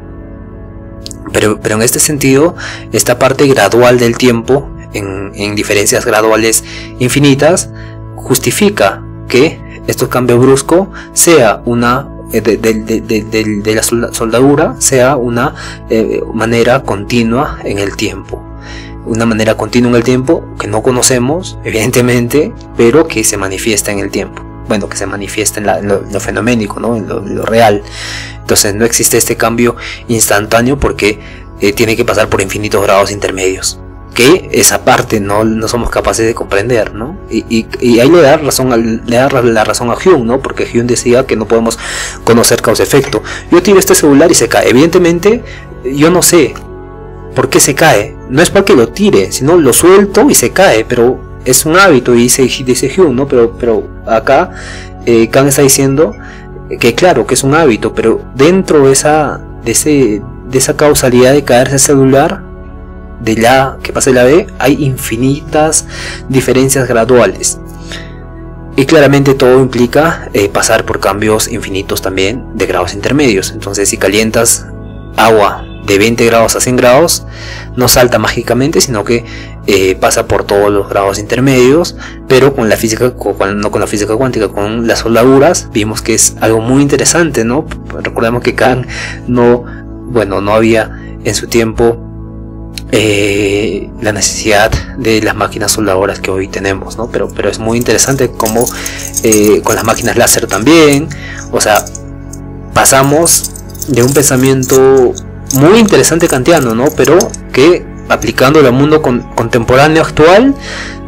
Pero en este sentido, esta parte gradual del tiempo, en diferencias graduales infinitas, justifica que estos cambios bruscos sea una de la soldadura, sea una manera continua en el tiempo. Una manera continua en el tiempo que no conocemos, evidentemente, pero que se manifiesta en el tiempo. Bueno, que se manifiesta en lo fenoménico, ¿no? En lo real. Entonces no existe este cambio instantáneo porque tiene que pasar por infinitos grados intermedios, que esa parte no somos capaces de comprender, ¿no? Y ahí le da la razón a Hume, ¿no? Porque Hume decía que no podemos conocer causa-efecto. Yo tiro este celular y se cae. Evidentemente, yo no sé por qué se cae. No es porque lo tire, sino lo suelto y se cae, pero es un hábito, y dice Hume, ¿no? Pero acá Kant está diciendo que claro, que es un hábito, pero dentro de esa causalidad de caerse el celular, de la que pasa de la B, hay infinitas diferencias graduales, y claramente todo implica pasar por cambios infinitos también de grados intermedios. Entonces, si calientas agua de 20 grados a 100 grados, no salta mágicamente, sino que pasa por todos los grados intermedios, pero con la física, no con la física cuántica, con las soldaduras, vimos que es algo muy interesante, ¿no? Recordemos que Kant no había en su tiempo la necesidad de las máquinas soldadoras que hoy tenemos, ¿no? Pero es muy interesante como con las máquinas láser también, o sea, pasamos de un pensamiento muy interesante kantiano, ¿no? Pero que aplicándolo al mundo contemporáneo actual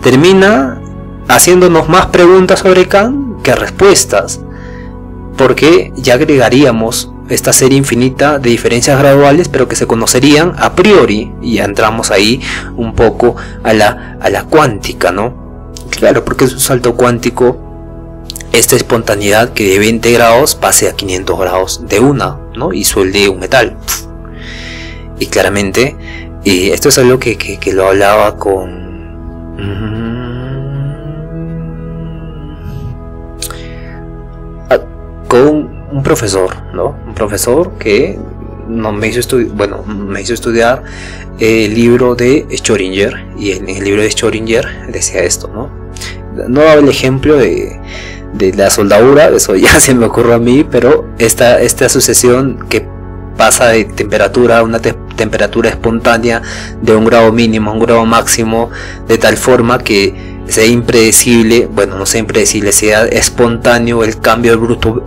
termina haciéndonos más preguntas sobre Kant que respuestas, porque ya agregaríamos esta serie infinita de diferencias graduales, pero que se conocerían a priori, y ya entramos ahí un poco a la cuántica, ¿no? Claro, porque es un salto cuántico esta espontaneidad que de 20 grados pase a 500 grados de una, ¿no? Y suelde un metal. Y claramente, esto es algo que lo hablaba con un profesor, ¿no? Un profesor que me hizo estudiar el libro de Schrödinger, y en el libro de Schrödinger decía esto, ¿no? No daba el ejemplo de la soldadura, eso ya se me ocurrió a mí, pero esta sucesión que pasa de temperatura a una temperatura espontánea de un grado mínimo a un grado máximo, de tal forma que sea impredecible, no sea impredecible, sea espontáneo el cambio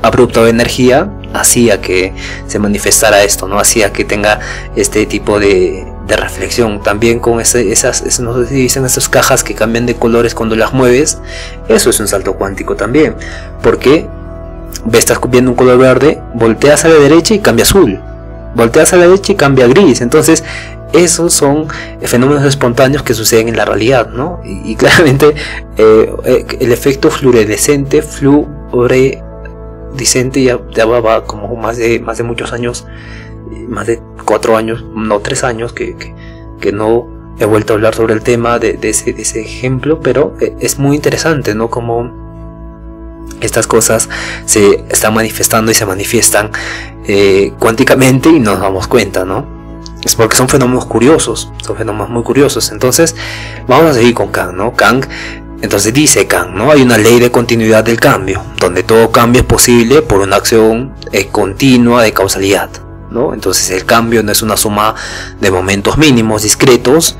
abrupto de energía, hacía que se manifestara esto, ¿no? Hacía que tenga este tipo de reflexión. También con esas, no sé si dicen, esas cajas que cambian de colores cuando las mueves, eso es un salto cuántico también, porque estás viendo un color verde, volteas a la derecha y cambia azul, volteas a la derecha y cambia gris. Entonces esos son fenómenos espontáneos que suceden en la realidad, ¿no? Y claramente el efecto fluorescente ya va como más de muchos años, más de 4 años, no 3 años que no he vuelto a hablar sobre el tema de ese ejemplo, pero es muy interesante, ¿no? Como estas cosas se están manifestando y se manifiestan cuánticamente y nos damos cuenta, ¿no? Es porque son fenómenos curiosos, son fenómenos muy curiosos. Entonces vamos a seguir con Kant, ¿no? Entonces dice Kant, ¿no? Hay una ley de continuidad del cambio, donde todo cambio es posible por una acción continua de causalidad, ¿no? Entonces el cambio no es una suma de momentos mínimos discretos,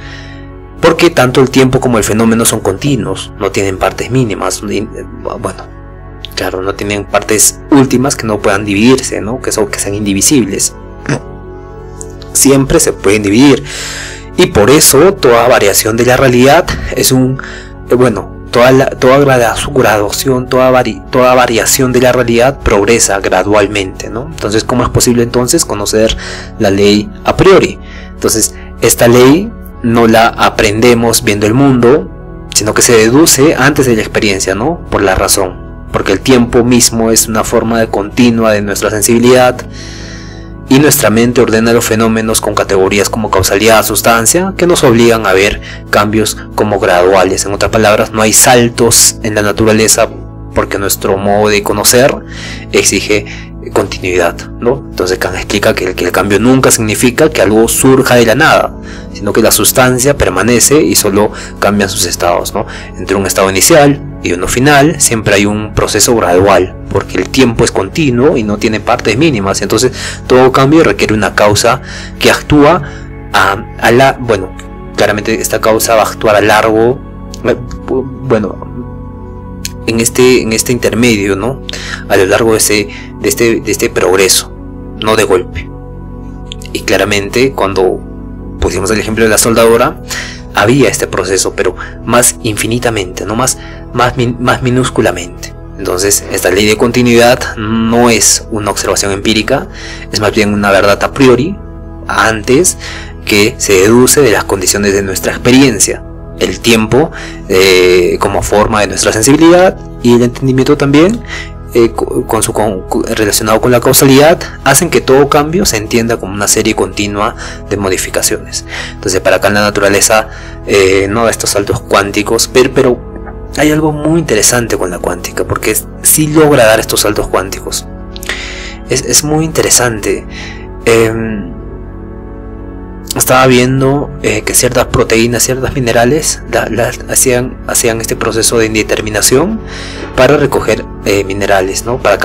porque tanto el tiempo como el fenómeno son continuos, no tienen partes mínimas, claro, no tienen partes últimas que no puedan dividirse, ¿no? Que sean indivisibles. Siempre se pueden dividir, y por eso toda variación de la realidad es toda su graduación, toda variación de la realidad progresa gradualmente, ¿no? Entonces, ¿cómo es posible entonces conocer la ley a priori? Entonces, esta ley no la aprendemos viendo el mundo, sino que se deduce antes de la experiencia, ¿no? Por la razón, porque el tiempo mismo es una forma de continua de nuestra sensibilidad, y nuestra mente ordena los fenómenos con categorías como causalidad, sustancia, que nos obligan a ver cambios como graduales. En otras palabras, no hay saltos en la naturaleza porque nuestro modo de conocer exige continuidad, ¿no? Entonces Kant explica que el cambio nunca significa que algo surja de la nada, sino que la sustancia permanece y solo cambian sus estados, ¿no? Entre un estado inicial y uno final siempre hay un proceso gradual, porque el tiempo es continuo y no tiene partes mínimas. Entonces todo cambio requiere una causa que actúa bueno, claramente esta causa va a actuar a largo, bueno, en este intermedio, ¿no? A lo largo de este progreso, no de golpe. Y claramente cuando pusimos el ejemplo de la soldadura, había este proceso, pero más infinitamente, no más minúsculamente. Entonces, esta ley de continuidad no es una observación empírica, es más bien una verdad a priori, antes, que se deduce de las condiciones de nuestra experiencia. El tiempo como forma de nuestra sensibilidad y el entendimiento también, relacionado con la causalidad, hacen que todo cambio se entienda como una serie continua de modificaciones. Entonces, para acá en la naturaleza no da estos saltos cuánticos, pero hay algo muy interesante con la cuántica, porque sí logra dar estos saltos cuánticos. Es muy interesante. Estaba viendo que ciertas proteínas, ciertos minerales hacían este proceso de indeterminación para recoger minerales, ¿no? Para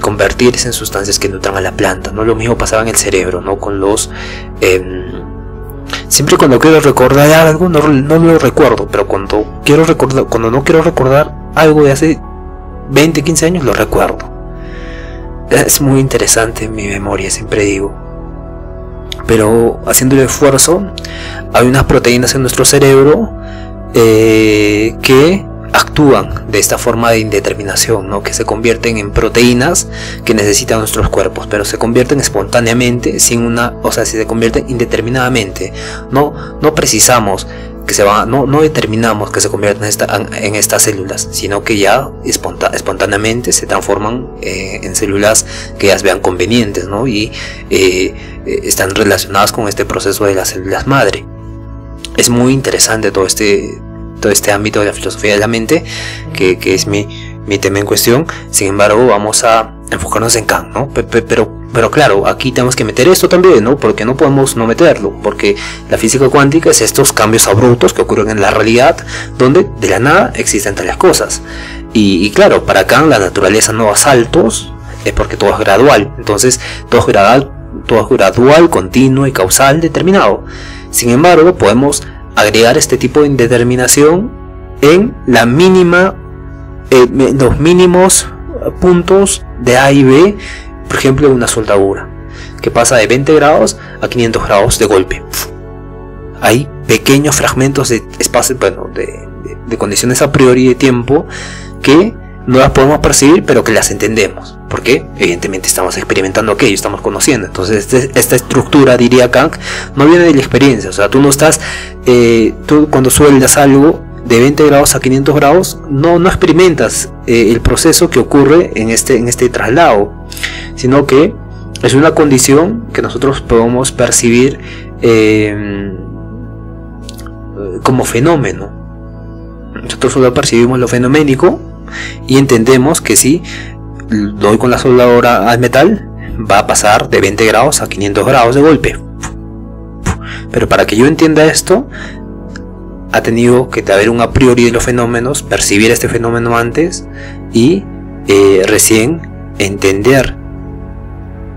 convertirse en sustancias que nutran a la planta, ¿no? Lo mismo pasaba en el cerebro, ¿no? Con los siempre cuando quiero recordar algo no lo recuerdo, pero cuando no quiero recordar algo de hace 20, 15 años lo recuerdo. Es muy interesante en mi memoria, siempre digo. Pero haciendo el esfuerzo, hay unas proteínas en nuestro cerebro que actúan de esta forma de indeterminación, ¿no? Que se convierten en proteínas que necesitan nuestros cuerpos, pero se convierten espontáneamente, si se convierten indeterminadamente. No precisamos que no determinamos que se conviertan en estas células, sino que ya espontáneamente se transforman en células que ellas vean convenientes, ¿no? Y están relacionadas con este proceso de las células madre. Es muy interesante todo este ámbito de la filosofía de la mente, que es mi tema en cuestión. Sin embargo, vamos a enfocarnos en Kant, ¿no? Pero claro, aquí tenemos que meter esto también, ¿no? Porque no podemos no meterlo, porque la física cuántica es estos cambios abruptos que ocurren en la realidad, donde de la nada existen tales cosas. Y claro, para Kant la naturaleza no da saltos, porque todo es gradual. Entonces todo es gradual, continuo y causal determinado. Sin embargo, podemos agregar este tipo de indeterminación en los mínimos puntos de A y B. Por ejemplo, una soldadura que pasa de 20 grados a 500 grados de golpe. Hay pequeños fragmentos de espacio, de condiciones a priori de tiempo que no las podemos percibir, pero que las entendemos, porque evidentemente estamos experimentando aquello, estamos conociendo. Entonces esta estructura, diría Kant, no viene de la experiencia. O sea, tú no estás, tú cuando sueldas algo de 20 grados a 500 grados, no experimentas el proceso que ocurre en este traslado, sino que es una condición que nosotros podemos percibir como fenómeno. Nosotros solo percibimos lo fenoménico y entendemos que si doy con la soldadura al metal, va a pasar de 20 grados a 500 grados de golpe. Pero para que yo entienda esto, ha tenido que haber un a priori de los fenómenos, percibir este fenómeno antes y recién entender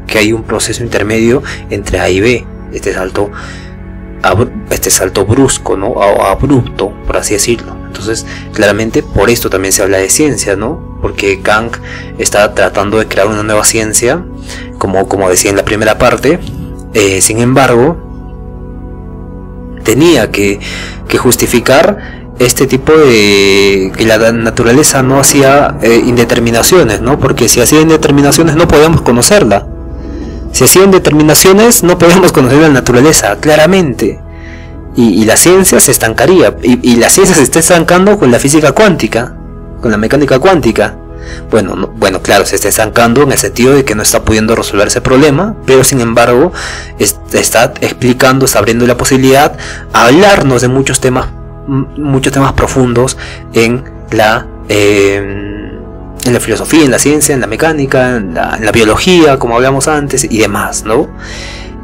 que hay un proceso intermedio entre A y B, este salto brusco, ¿no? O abrupto, por así decirlo. Entonces, claramente por esto también se habla de ciencia, ¿no? Porque Kant está tratando de crear una nueva ciencia, como decía en la primera parte. Sin embargo, tenía que justificar este tipo de que la naturaleza no hacía indeterminaciones, ¿no? Porque si hacía indeterminaciones no podíamos conocerla. Si hacía indeterminaciones no podíamos conocer la naturaleza, claramente. Y la ciencia se estancaría. Y la ciencia se está estancando con la física cuántica, con la mecánica cuántica. Bueno, claro, se está estancando en el sentido de que no está pudiendo resolver ese problema, pero sin embargo está explicando, está abriendo la posibilidad a hablarnos de muchos temas profundos en la filosofía, en la ciencia, en la mecánica, en la biología, como hablamos antes, y demás, ¿no?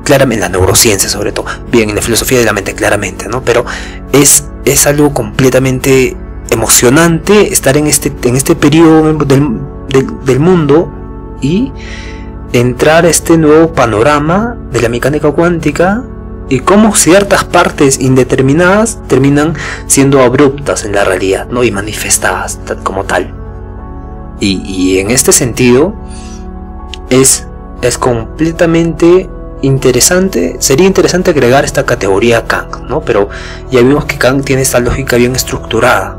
Claramente, en la neurociencia sobre todo, bien, en la filosofía de la mente, claramente, ¿no? Pero es algo completamente emocionante estar en este periodo del mundo y entrar a este nuevo panorama de la mecánica cuántica y cómo ciertas partes indeterminadas terminan siendo abruptas en la realidad, ¿no? Y manifestadas como tal. Y en este sentido es completamente interesante. Sería interesante agregar esta categoría a Kant, ¿no? Pero ya vimos que Kant tiene esta lógica bien estructurada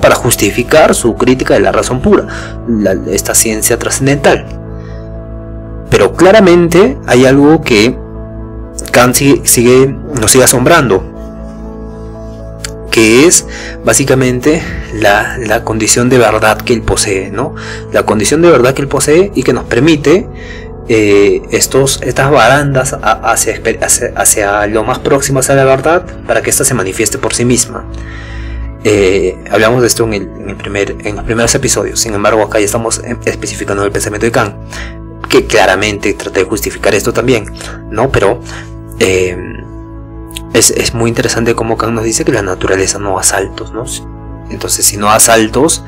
para justificar su crítica de la razón pura, esta ciencia trascendental. Pero claramente hay algo que Kant nos sigue asombrando, que es básicamente la condición de verdad que él posee, ¿no? La condición de verdad que él posee y que nos permite estas barandas hacia lo más próximo a la verdad, para que ésta se manifieste por sí misma. Hablamos de esto en los primeros episodios. Sin embargo, acá ya estamos especificando el pensamiento de Kant, que claramente trata de justificar esto también, ¿no? Pero es muy interesante como Kant nos dice que la naturaleza no da saltos, ¿no? Entonces, si no da saltos,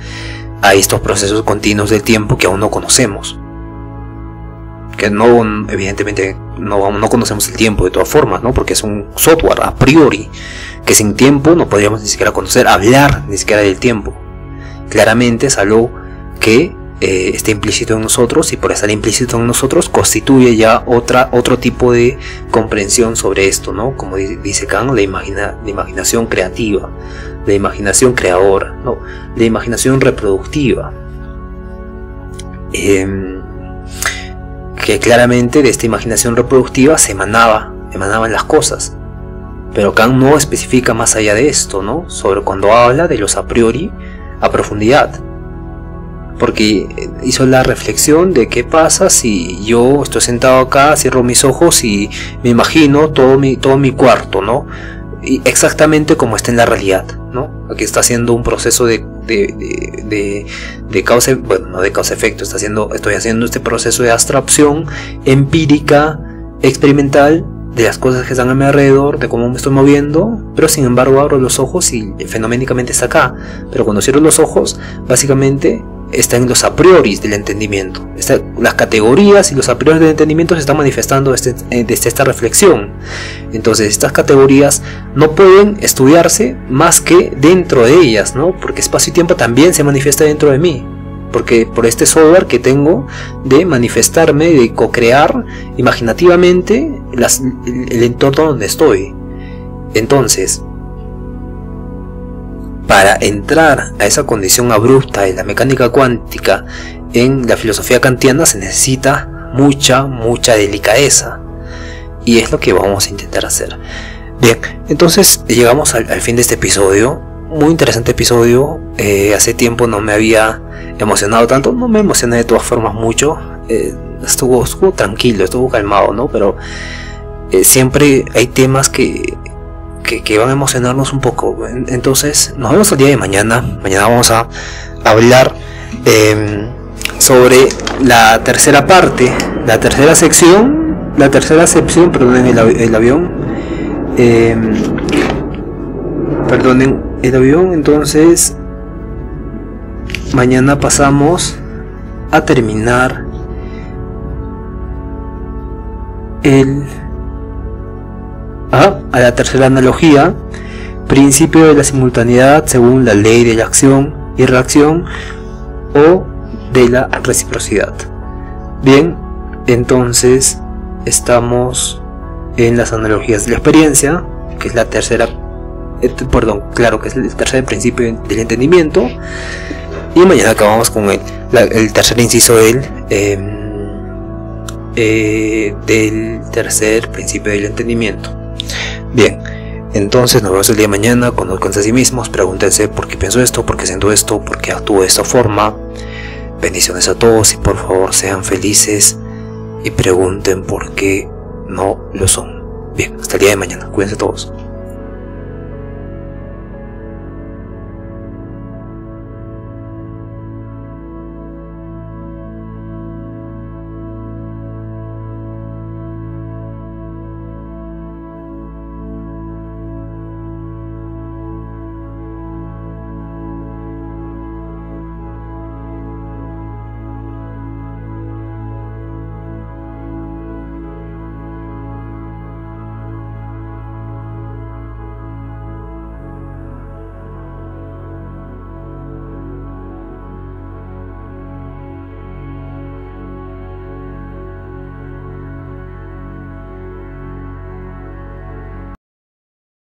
hay estos procesos continuos del tiempo que aún no conocemos, que evidentemente no conocemos el tiempo de todas formas, ¿no? Porque es un software a priori que sin tiempo no podríamos ni siquiera hablar ni siquiera del tiempo. Claramente es algo que está implícito en nosotros, y por estar implícito en nosotros constituye ya otro tipo de comprensión sobre esto, ¿no? Como dice Kant, la imaginación creativa, la imaginación creadora, ¿no? La imaginación reproductiva, que claramente de esta imaginación reproductiva se emanaban las cosas. Pero Kant no especifica más allá de esto, ¿no? Sobre cuando habla de los a priori a profundidad. Porque hizo la reflexión de qué pasa si yo estoy sentado acá, cierro mis ojos y me imagino todo mi cuarto, ¿no? Y exactamente como está en la realidad, ¿no? Aquí está haciendo un proceso de causa, bueno, no de causa-efecto, estoy haciendo este proceso de abstracción empírica, experimental, de las cosas que están a mi alrededor, de cómo me estoy moviendo, pero sin embargo abro los ojos y fenoménicamente está acá. Pero cuando cierro los ojos, básicamente están en los a priori del entendimiento. Las categorías y los a priori del entendimiento se están manifestando desde esta reflexión. Entonces estas categorías no pueden estudiarse más que dentro de ellas, ¿no? Porque espacio y tiempo también se manifiesta dentro de mí. Porque por este software que tengo de manifestarme, de co-crear imaginativamente el entorno donde estoy. Entonces, para entrar a esa condición abrupta de la mecánica cuántica en la filosofía kantiana se necesita mucha delicadeza, y es lo que vamos a intentar hacer. Bien, entonces llegamos al fin de este episodio. Muy interesante episodio. Hace tiempo no me había emocionado tanto. No me emocioné de todas formas mucho. Estuvo tranquilo, estuvo calmado, ¿no? Pero siempre hay temas que van a emocionarnos un poco. Entonces nos vemos el día de mañana. Mañana vamos a hablar sobre la tercera parte, la tercera sección, perdonen el avión. Perdonen el avión. Entonces mañana pasamos a terminar a la tercera analogía, principio de la simultaneidad según la ley de la acción y reacción o de la reciprocidad. Bien, entonces estamos en las analogías de la experiencia, que es la tercera claro, que es el tercer principio del entendimiento. Y mañana acabamos con el tercer inciso del tercer principio del entendimiento. Bien, entonces nos vemos el día de mañana. Conózcanse a sí mismos, pregúntense por qué pienso esto, por qué siento esto, por qué actúo de esta forma. Bendiciones a todos y por favor sean felices y pregunten por qué no lo son. Bien, hasta el día de mañana. Cuídense todos.